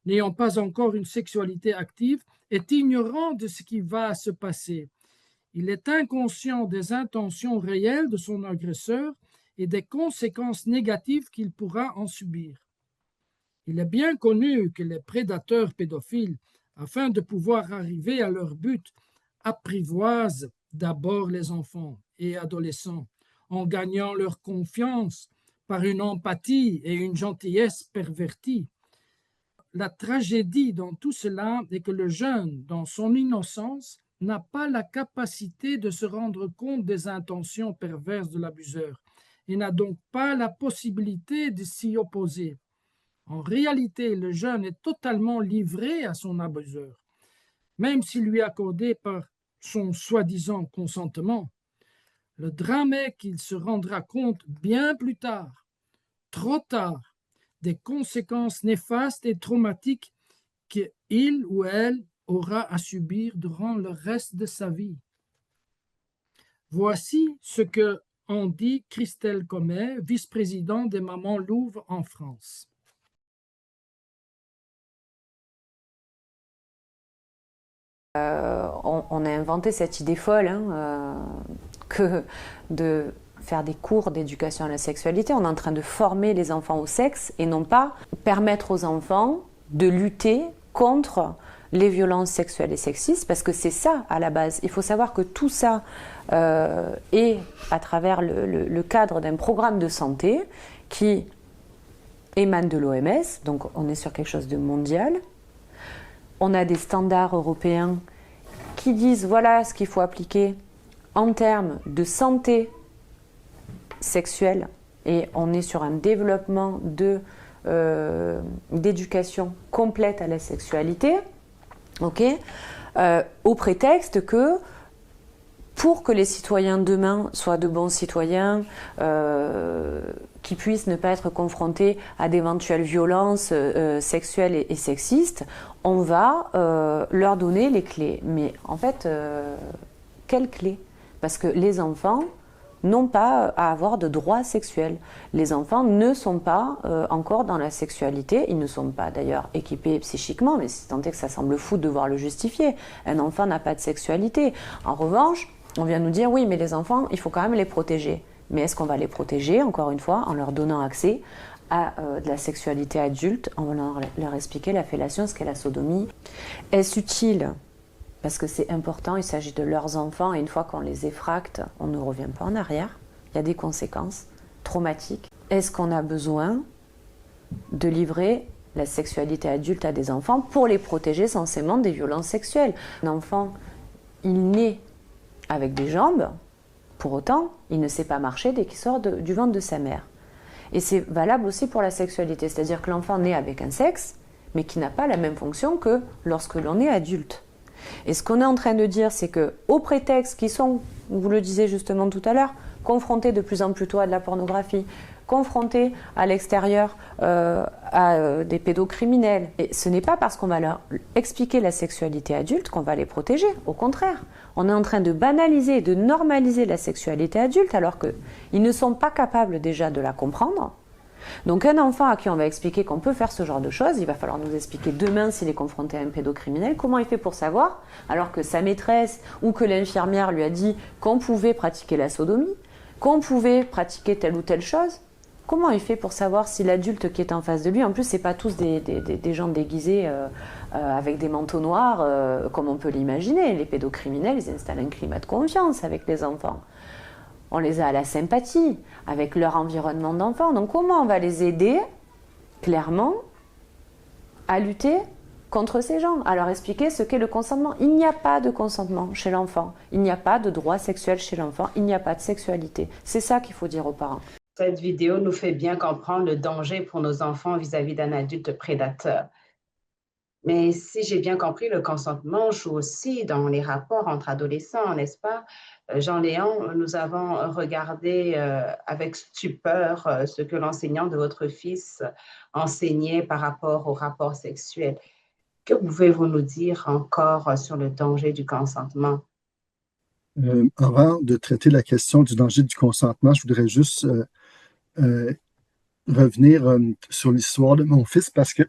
n'ayant pas encore une sexualité active, est ignorant de ce qui va se passer. Il est inconscient des intentions réelles de son agresseur et des conséquences négatives qu'il pourra en subir. Il est bien connu que les prédateurs pédophiles, afin de pouvoir arriver à leur but, apprivoisent d'abord les enfants et adolescents en gagnant leur confiance par une empathie et une gentillesse pervertie. La tragédie dans tout cela est que le jeune, dans son innocence, n'a pas la capacité de se rendre compte des intentions perverses de l'abuseur et n'a donc pas la possibilité de s'y opposer. En réalité, le jeune est totalement livré à son abuseur, même s'il lui est accordé par son soi-disant consentement. Le drame est qu'il se rendra compte bien plus tard, trop tard, des conséquences néfastes et traumatiques qu'il ou elle aura à subir durant le reste de sa vie. Voici ce que en dit Christelle Commet, vice-présidente des Mamans Louvre en France. On a inventé cette idée folle que de faire des cours d'éducation à la sexualité. On est en train de former les enfants au sexe et non pas permettre aux enfants de lutter contre les violences sexuelles et sexistes, parce que c'est ça à la base. Il faut savoir que tout ça est à travers le cadre d'un programme de santé qui émane de l'OMS, donc on est sur quelque chose de mondial. On a des standards européens qui disent voilà ce qu'il faut appliquer en termes de santé sexuelle, et on est sur un développement d'éducation complète à la sexualité, au prétexte que pour que les citoyens demain soient de bons citoyens, qui puissent ne pas être confrontés à d'éventuelles violences sexuelles et sexistes, on va leur donner les clés. Mais en fait, quelles clés? Parce que les enfants n'ont pas à avoir de droits sexuels. Les enfants ne sont pas encore dans la sexualité, ils ne sont pas d'ailleurs équipés psychiquement, mais c'est tant est que ça semble fou de devoir le justifier. Un enfant n'a pas de sexualité. En revanche, on vient nous dire oui, mais les enfants, il faut quand même les protéger. Mais est-ce qu'on va les protéger, encore une fois, en leur donnant accès à de la sexualité adulte, en leur expliquer la fellation, ce qu'est la sodomie? Est-ce utile? Parce que c'est important, il s'agit de leurs enfants, et une fois qu'on les effracte, on ne revient pas en arrière. Il y a des conséquences traumatiques. Est-ce qu'on a besoin de livrer la sexualité adulte à des enfants pour les protéger censément des violences sexuelles? Un enfant, il naît avec des jambes, pour autant, il ne sait pas marcher dès qu'il sort du ventre de sa mère. Et c'est valable aussi pour la sexualité, c'est-à-dire que l'enfant naît avec un sexe, mais qui n'a pas la même fonction que lorsque l'on est adulte. Et ce qu'on est en train de dire, c'est que, au prétexte qu'ils sont, vous le disiez justement tout à l'heure, confrontés de plus en plus tôt à de la pornographie, confrontés à l'extérieur à des pédocriminels. Et ce n'est pas parce qu'on va leur expliquer la sexualité adulte qu'on va les protéger. Au contraire, on est en train de banaliser, de normaliser la sexualité adulte alors qu'ils ne sont pas capables déjà de la comprendre. Donc un enfant à qui on va expliquer qu'on peut faire ce genre de choses, il va falloir nous expliquer demain s'il est confronté à un pédocriminel, comment il fait pour savoir, alors que sa maîtresse ou que l'infirmière lui a dit qu'on pouvait pratiquer la sodomie, qu'on pouvait pratiquer telle ou telle chose. Comment il fait pour savoir si l'adulte qui est en face de lui, en plus c'est pas tous des gens déguisés avec des manteaux noirs comme on peut l'imaginer, les pédocriminels ils installent un climat de confiance avec les enfants. On les a à la sympathie, avec leur environnement d'enfant. Donc comment on va les aider, clairement, à lutter contre ces gens, à leur expliquer ce qu'est le consentement? Il n'y a pas de consentement chez l'enfant, il n'y a pas de droit sexuel chez l'enfant, il n'y a pas de sexualité. C'est ça qu'il faut dire aux parents. Cette vidéo nous fait bien comprendre le danger pour nos enfants vis-à-vis d'un adulte prédateur. Mais si j'ai bien compris, le consentement joue aussi dans les rapports entre adolescents, n'est-ce pas? Jean-Léon, nous avons regardé avec stupeur ce que l'enseignant de votre fils enseignait par rapport aux rapports sexuels. Que pouvez-vous nous dire encore sur le danger du consentement? Avant de traiter la question du danger du consentement, je voudrais juste revenir sur l'histoire de mon fils parce que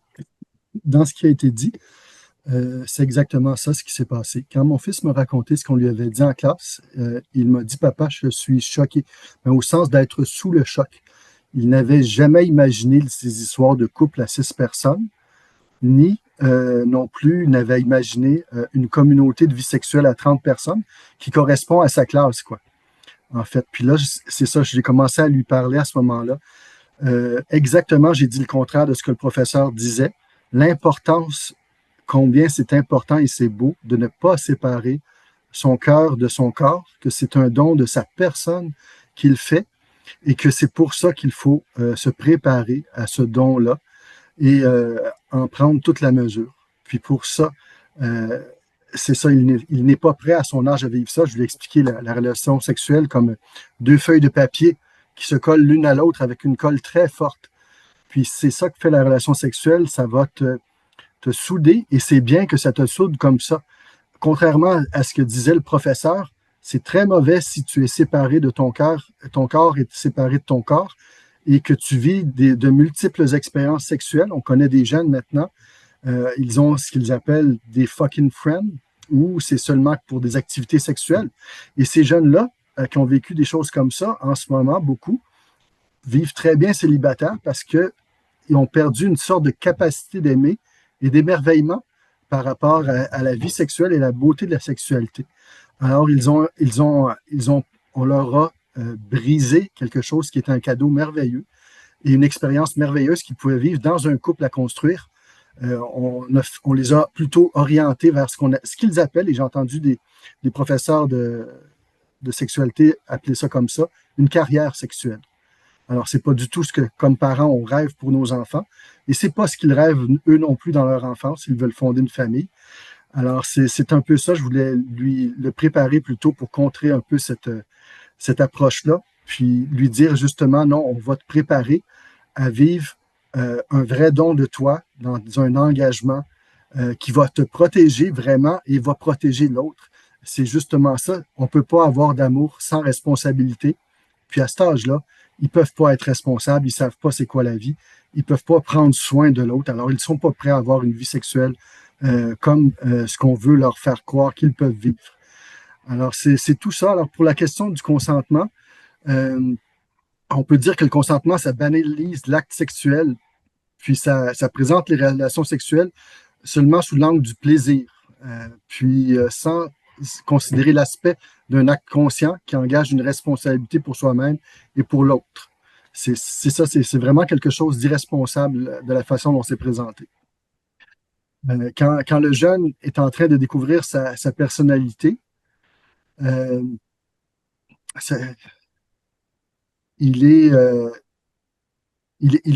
dans ce qui a été dit, c'est exactement ça ce qui s'est passé. Quand mon fils m'a raconté ce qu'on lui avait dit en classe, il m'a dit, Papa, je suis choqué, mais au sens d'être sous le choc. Il n'avait jamais imaginé ces histoires de couple à 6 personnes, ni non plus n'avait imaginé une communauté de vie sexuelle à 30 personnes qui correspond à sa classe, quoi. En fait, puis là, c'est ça, j'ai commencé à lui parler à ce moment-là. Exactement, j'ai dit le contraire de ce que le professeur disait. L'importance, combien c'est important et c'est beau de ne pas séparer son cœur de son corps, que c'est un don de sa personne qu'il fait et que c'est pour ça qu'il faut se préparer à ce don-là et en prendre toute la mesure. Puis pour ça, c'est ça, il n'est pas prêt à son âge à vivre ça. Je lui ai expliqué la relation sexuelle comme 2 feuilles de papier qui se collent l'une à l'autre avec une colle très forte. Puis c'est ça que fait la relation sexuelle, ça va te souder et c'est bien que ça te soude comme ça. Contrairement à ce que disait le professeur, c'est très mauvais si tu es séparé de ton corps est séparé de ton corps et que tu vis de multiples expériences sexuelles. On connaît des jeunes maintenant, ils ont ce qu'ils appellent des fucking friends ou c'est seulement pour des activités sexuelles. Et ces jeunes-là qui ont vécu des choses comme ça, en ce moment, beaucoup, vivent très bien célibataires parce qu'ils ont perdu une sorte de capacité d'aimer et d'émerveillement par rapport à la vie sexuelle et la beauté de la sexualité. Alors, on leur a brisé quelque chose qui est un cadeau merveilleux et une expérience merveilleuse qu'ils pouvaient vivre dans un couple à construire. On les a plutôt orientés vers ce qu'ils appellent, et j'ai entendu des professeurs de sexualité appeler ça comme ça, une carrière sexuelle. Alors, c'est pas du tout ce que, comme parents, on rêve pour nos enfants. Et c'est pas ce qu'ils rêvent, eux non plus, dans leur enfance. Ils veulent fonder une famille. Alors, c'est un peu ça. Je voulais le préparer plutôt pour contrer un peu cette approche-là. Puis lui dire justement, non, on va te préparer à vivre un vrai don de toi dans un engagement qui va te protéger vraiment et va protéger l'autre. C'est justement ça. On ne peut pas avoir d'amour sans responsabilité. Puis à cet âge-là, ils ne peuvent pas être responsables, ils ne savent pas c'est quoi la vie, ils ne peuvent pas prendre soin de l'autre. Alors, ils ne sont pas prêts à avoir une vie sexuelle comme ce qu'on veut leur faire croire qu'ils peuvent vivre. Alors, c'est tout ça. Alors, pour la question du consentement, on peut dire que le consentement, ça banalise l'acte sexuel, puis ça présente les relations sexuelles seulement sous l'angle du plaisir, puis sans considérer l'aspect d'un acte conscient qui engage une responsabilité pour soi-même et pour l'autre. C'est ça, c'est vraiment quelque chose d'irresponsable de la façon dont c'est présenté. Quand le jeune est en train de découvrir sa personnalité, il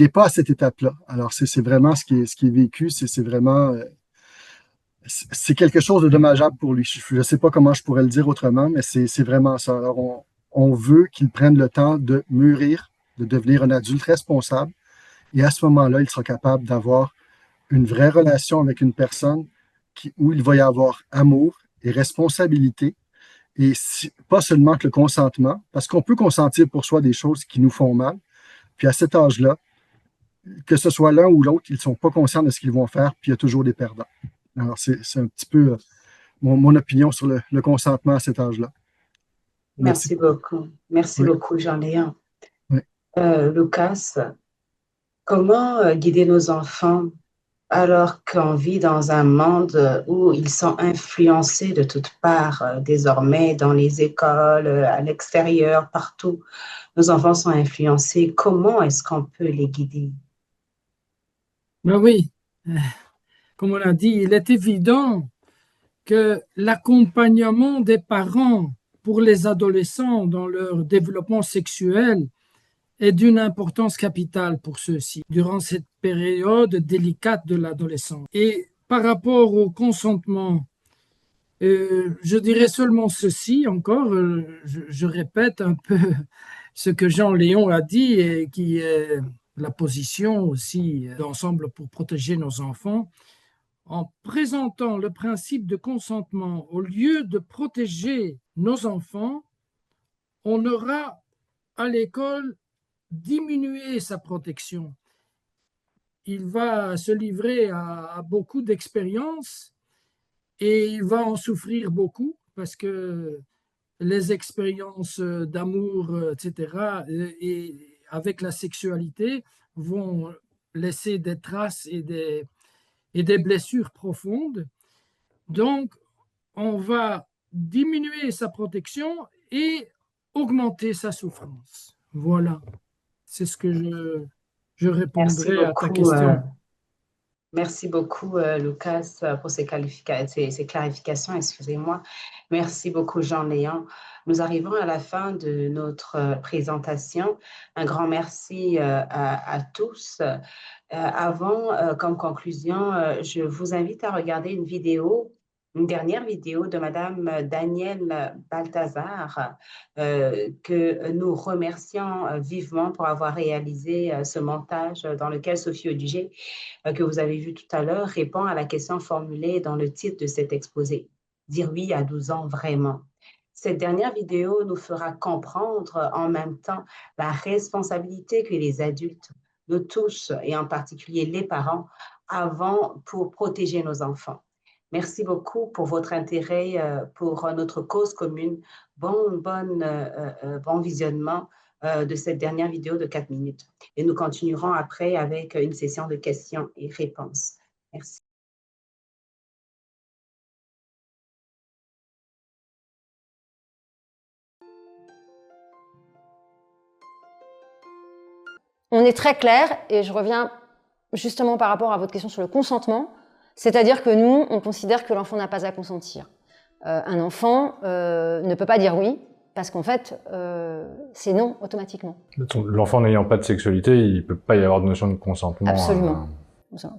est pas à cette étape-là. Alors, c'est vraiment ce qui est vécu, c'est vraiment... c'est quelque chose de dommageable pour lui. Je ne sais pas comment je pourrais le dire autrement, mais c'est vraiment ça. Alors, on veut qu'il prenne le temps de mûrir, de devenir un adulte responsable. Et à ce moment-là, il sera capable d'avoir une vraie relation avec une personne où il va y avoir amour et responsabilité. Et pas seulement que le consentement, parce qu'on peut consentir pour soi des choses qui nous font mal. Puis à cet âge-là, que ce soit l'un ou l'autre, ils ne sont pas conscients de ce qu'ils vont faire, puis il y a toujours des perdants. Alors, c'est un petit peu mon opinion sur le consentement à cet âge-là. Merci beaucoup. Merci beaucoup, Jean-Léon. Oui. Lucas, comment guider nos enfants alors qu'on vit dans un monde où ils sont influencés de toutes parts, désormais dans les écoles, à l'extérieur, partout. Nos enfants sont influencés. Comment est-ce qu'on peut les guider? Ben oui, comme on a dit, il est évident que l'accompagnement des parents pour les adolescents dans leur développement sexuel est d'une importance capitale pour ceux-ci durant cette période délicate de l'adolescence. Et par rapport au consentement, je dirais seulement ceci encore, je répète un peu ce que Jean-Léon a dit et qui est la position aussi d'ensemble pour protéger nos enfants. en présentant le principe de consentement, au lieu de protéger nos enfants, on aura à l'école diminué sa protection. Il va se livrer à beaucoup d'expériences et il va en souffrir beaucoup parce que les expériences d'amour, etc., et avec la sexualité vont laisser des traces et des blessures profondes. Donc, on va diminuer sa protection et augmenter sa souffrance. Voilà, c'est ce que je répondrai à ta question. Merci beaucoup, Lucas, pour ces clarifications. Excusez-moi. Merci beaucoup, Jean-Léon. Nous arrivons à la fin de notre présentation. Un grand merci à tous. Avant, comme conclusion, je vous invite à regarder une dernière vidéo de Madame Danielle Balthazar, que nous remercions vivement pour avoir réalisé ce montage dans lequel Sophie Audugé, que vous avez vu tout à l'heure, répond à la question formulée dans le titre de cet exposé. Dire oui à 12 ans, vraiment. Cette dernière vidéo nous fera comprendre en même temps la responsabilité que les adultes, nous tous, et en particulier les parents, avons pour protéger nos enfants. Merci beaucoup pour votre intérêt pour notre cause commune. Bon visionnement de cette dernière vidéo de 4 minutes. Et nous continuerons après avec une session de questions et réponses. Merci. On est très clair, et je reviens justement par rapport à votre question sur le consentement, c'est-à-dire que nous, on considère que l'enfant n'a pas à consentir. Un enfant ne peut pas dire oui, parce qu'en fait, c'est non automatiquement. L'enfant n'ayant pas de sexualité, il ne peut pas y avoir de notion de consentement. Absolument.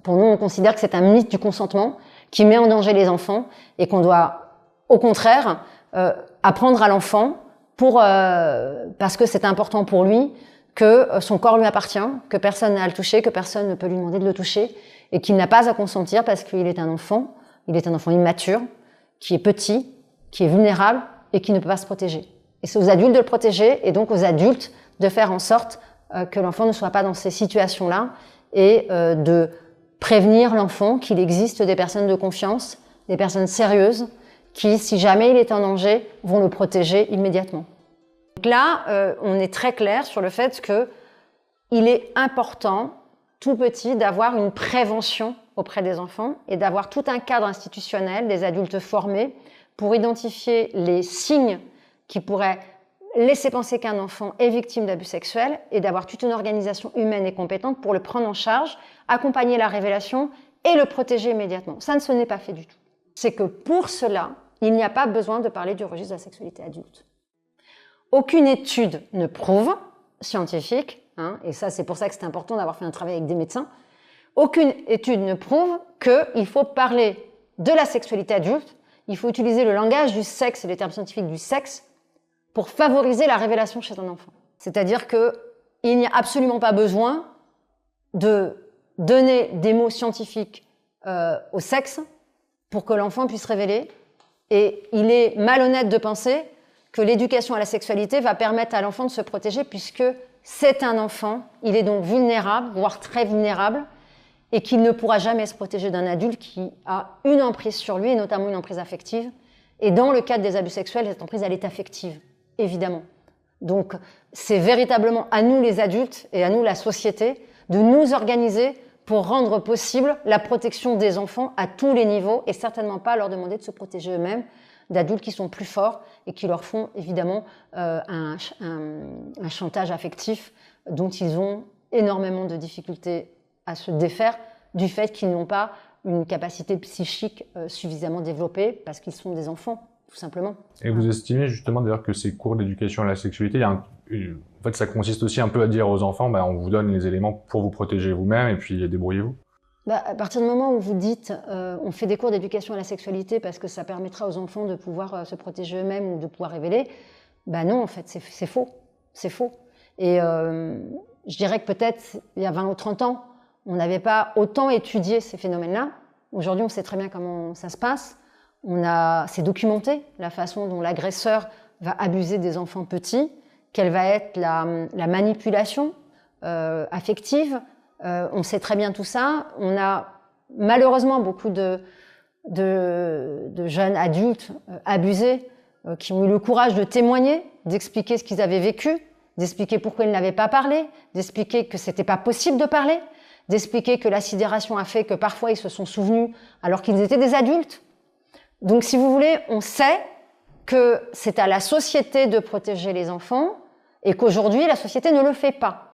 Pour nous, on considère que c'est un mythe du consentement qui met en danger les enfants et qu'on doit, au contraire, apprendre à l'enfant parce que c'est important pour lui que son corps lui appartient, que personne n'a à le toucher, que personne ne peut lui demander de le toucher et qu'il n'a pas à consentir parce qu'il est un enfant immature, qui est petit, qui est vulnérable et qui ne peut pas se protéger. Et c'est aux adultes de le protéger et donc aux adultes de faire en sorte que l'enfant ne soit pas dans ces situations-là et de prévenir l'enfant qu'il existe des personnes de confiance, des personnes sérieuses qui, si jamais il est en danger, vont le protéger immédiatement. Donc là, on est très clair sur le fait qu'il est important, tout petit, d'avoir une prévention auprès des enfants et d'avoir tout un cadre institutionnel, des adultes formés, pour identifier les signes qui pourraient laisser penser qu'un enfant est victime d'abus sexuels et d'avoir toute une organisation humaine et compétente pour le prendre en charge, accompagner la révélation et le protéger immédiatement. Ça ne se n'est pas fait du tout. C'est que pour cela, il n'y a pas besoin de parler du registre de la sexualité adulte. Aucune étude ne prouve, scientifique, et ça c'est pour ça que c'est important d'avoir fait un travail avec des médecins, aucune étude ne prouve qu'il faut parler de la sexualité adulte, il faut utiliser le langage du sexe et les termes scientifiques du sexe pour favoriser la révélation chez un enfant. C'est-à-dire qu'il n'y a absolument pas besoin de donner des mots scientifiques au sexe pour que l'enfant puisse révéler, et il est malhonnête de penser que l'éducation à la sexualité va permettre à l'enfant de se protéger puisque c'est un enfant, il est donc vulnérable, voire très vulnérable, et qu'il ne pourra jamais se protéger d'un adulte qui a une emprise sur lui, et notamment une emprise affective. Et dans le cadre des abus sexuels, cette emprise, elle est affective, évidemment. Donc, c'est véritablement à nous les adultes et à nous la société de nous organiser pour rendre possible la protection des enfants à tous les niveaux et certainement pas leur demander de se protéger eux-mêmes d'adultes qui sont plus forts et qui leur font évidemment un chantage affectif dont ils ont énormément de difficultés à se défaire du fait qu'ils n'ont pas une capacité psychique suffisamment développée parce qu'ils sont des enfants, tout simplement. Et vous estimez justement d'ailleurs que ces cours d'éducation à la sexualité, en fait, ça consiste aussi un peu à dire aux enfants, on vous donne les éléments pour vous protéger vous-même et puis débrouillez-vous. À partir du moment où vous dites on fait des cours d'éducation à la sexualité parce que ça permettra aux enfants de pouvoir se protéger eux-mêmes ou de pouvoir révéler, non, en fait, c'est faux. C'est faux. Et je dirais que peut-être, il y a 20 ou 30 ans, on n'avait pas autant étudié ces phénomènes-là, Aujourd'hui, on sait très bien comment ça se passe. C'est documenté, la façon dont l'agresseur va abuser des enfants petits, quelle va être la manipulation affective. On sait très bien tout ça. On a malheureusement beaucoup de jeunes adultes abusés qui ont eu le courage de témoigner, d'expliquer ce qu'ils avaient vécu, d'expliquer pourquoi ils n'avaient pas parlé, d'expliquer que c'était pas possible de parler, d'expliquer que la sidération a fait que parfois ils se sont souvenus alors qu'ils étaient des adultes. Donc, si vous voulez, on sait que c'est à la société de protéger les enfants et qu'aujourd'hui, la société ne le fait pas.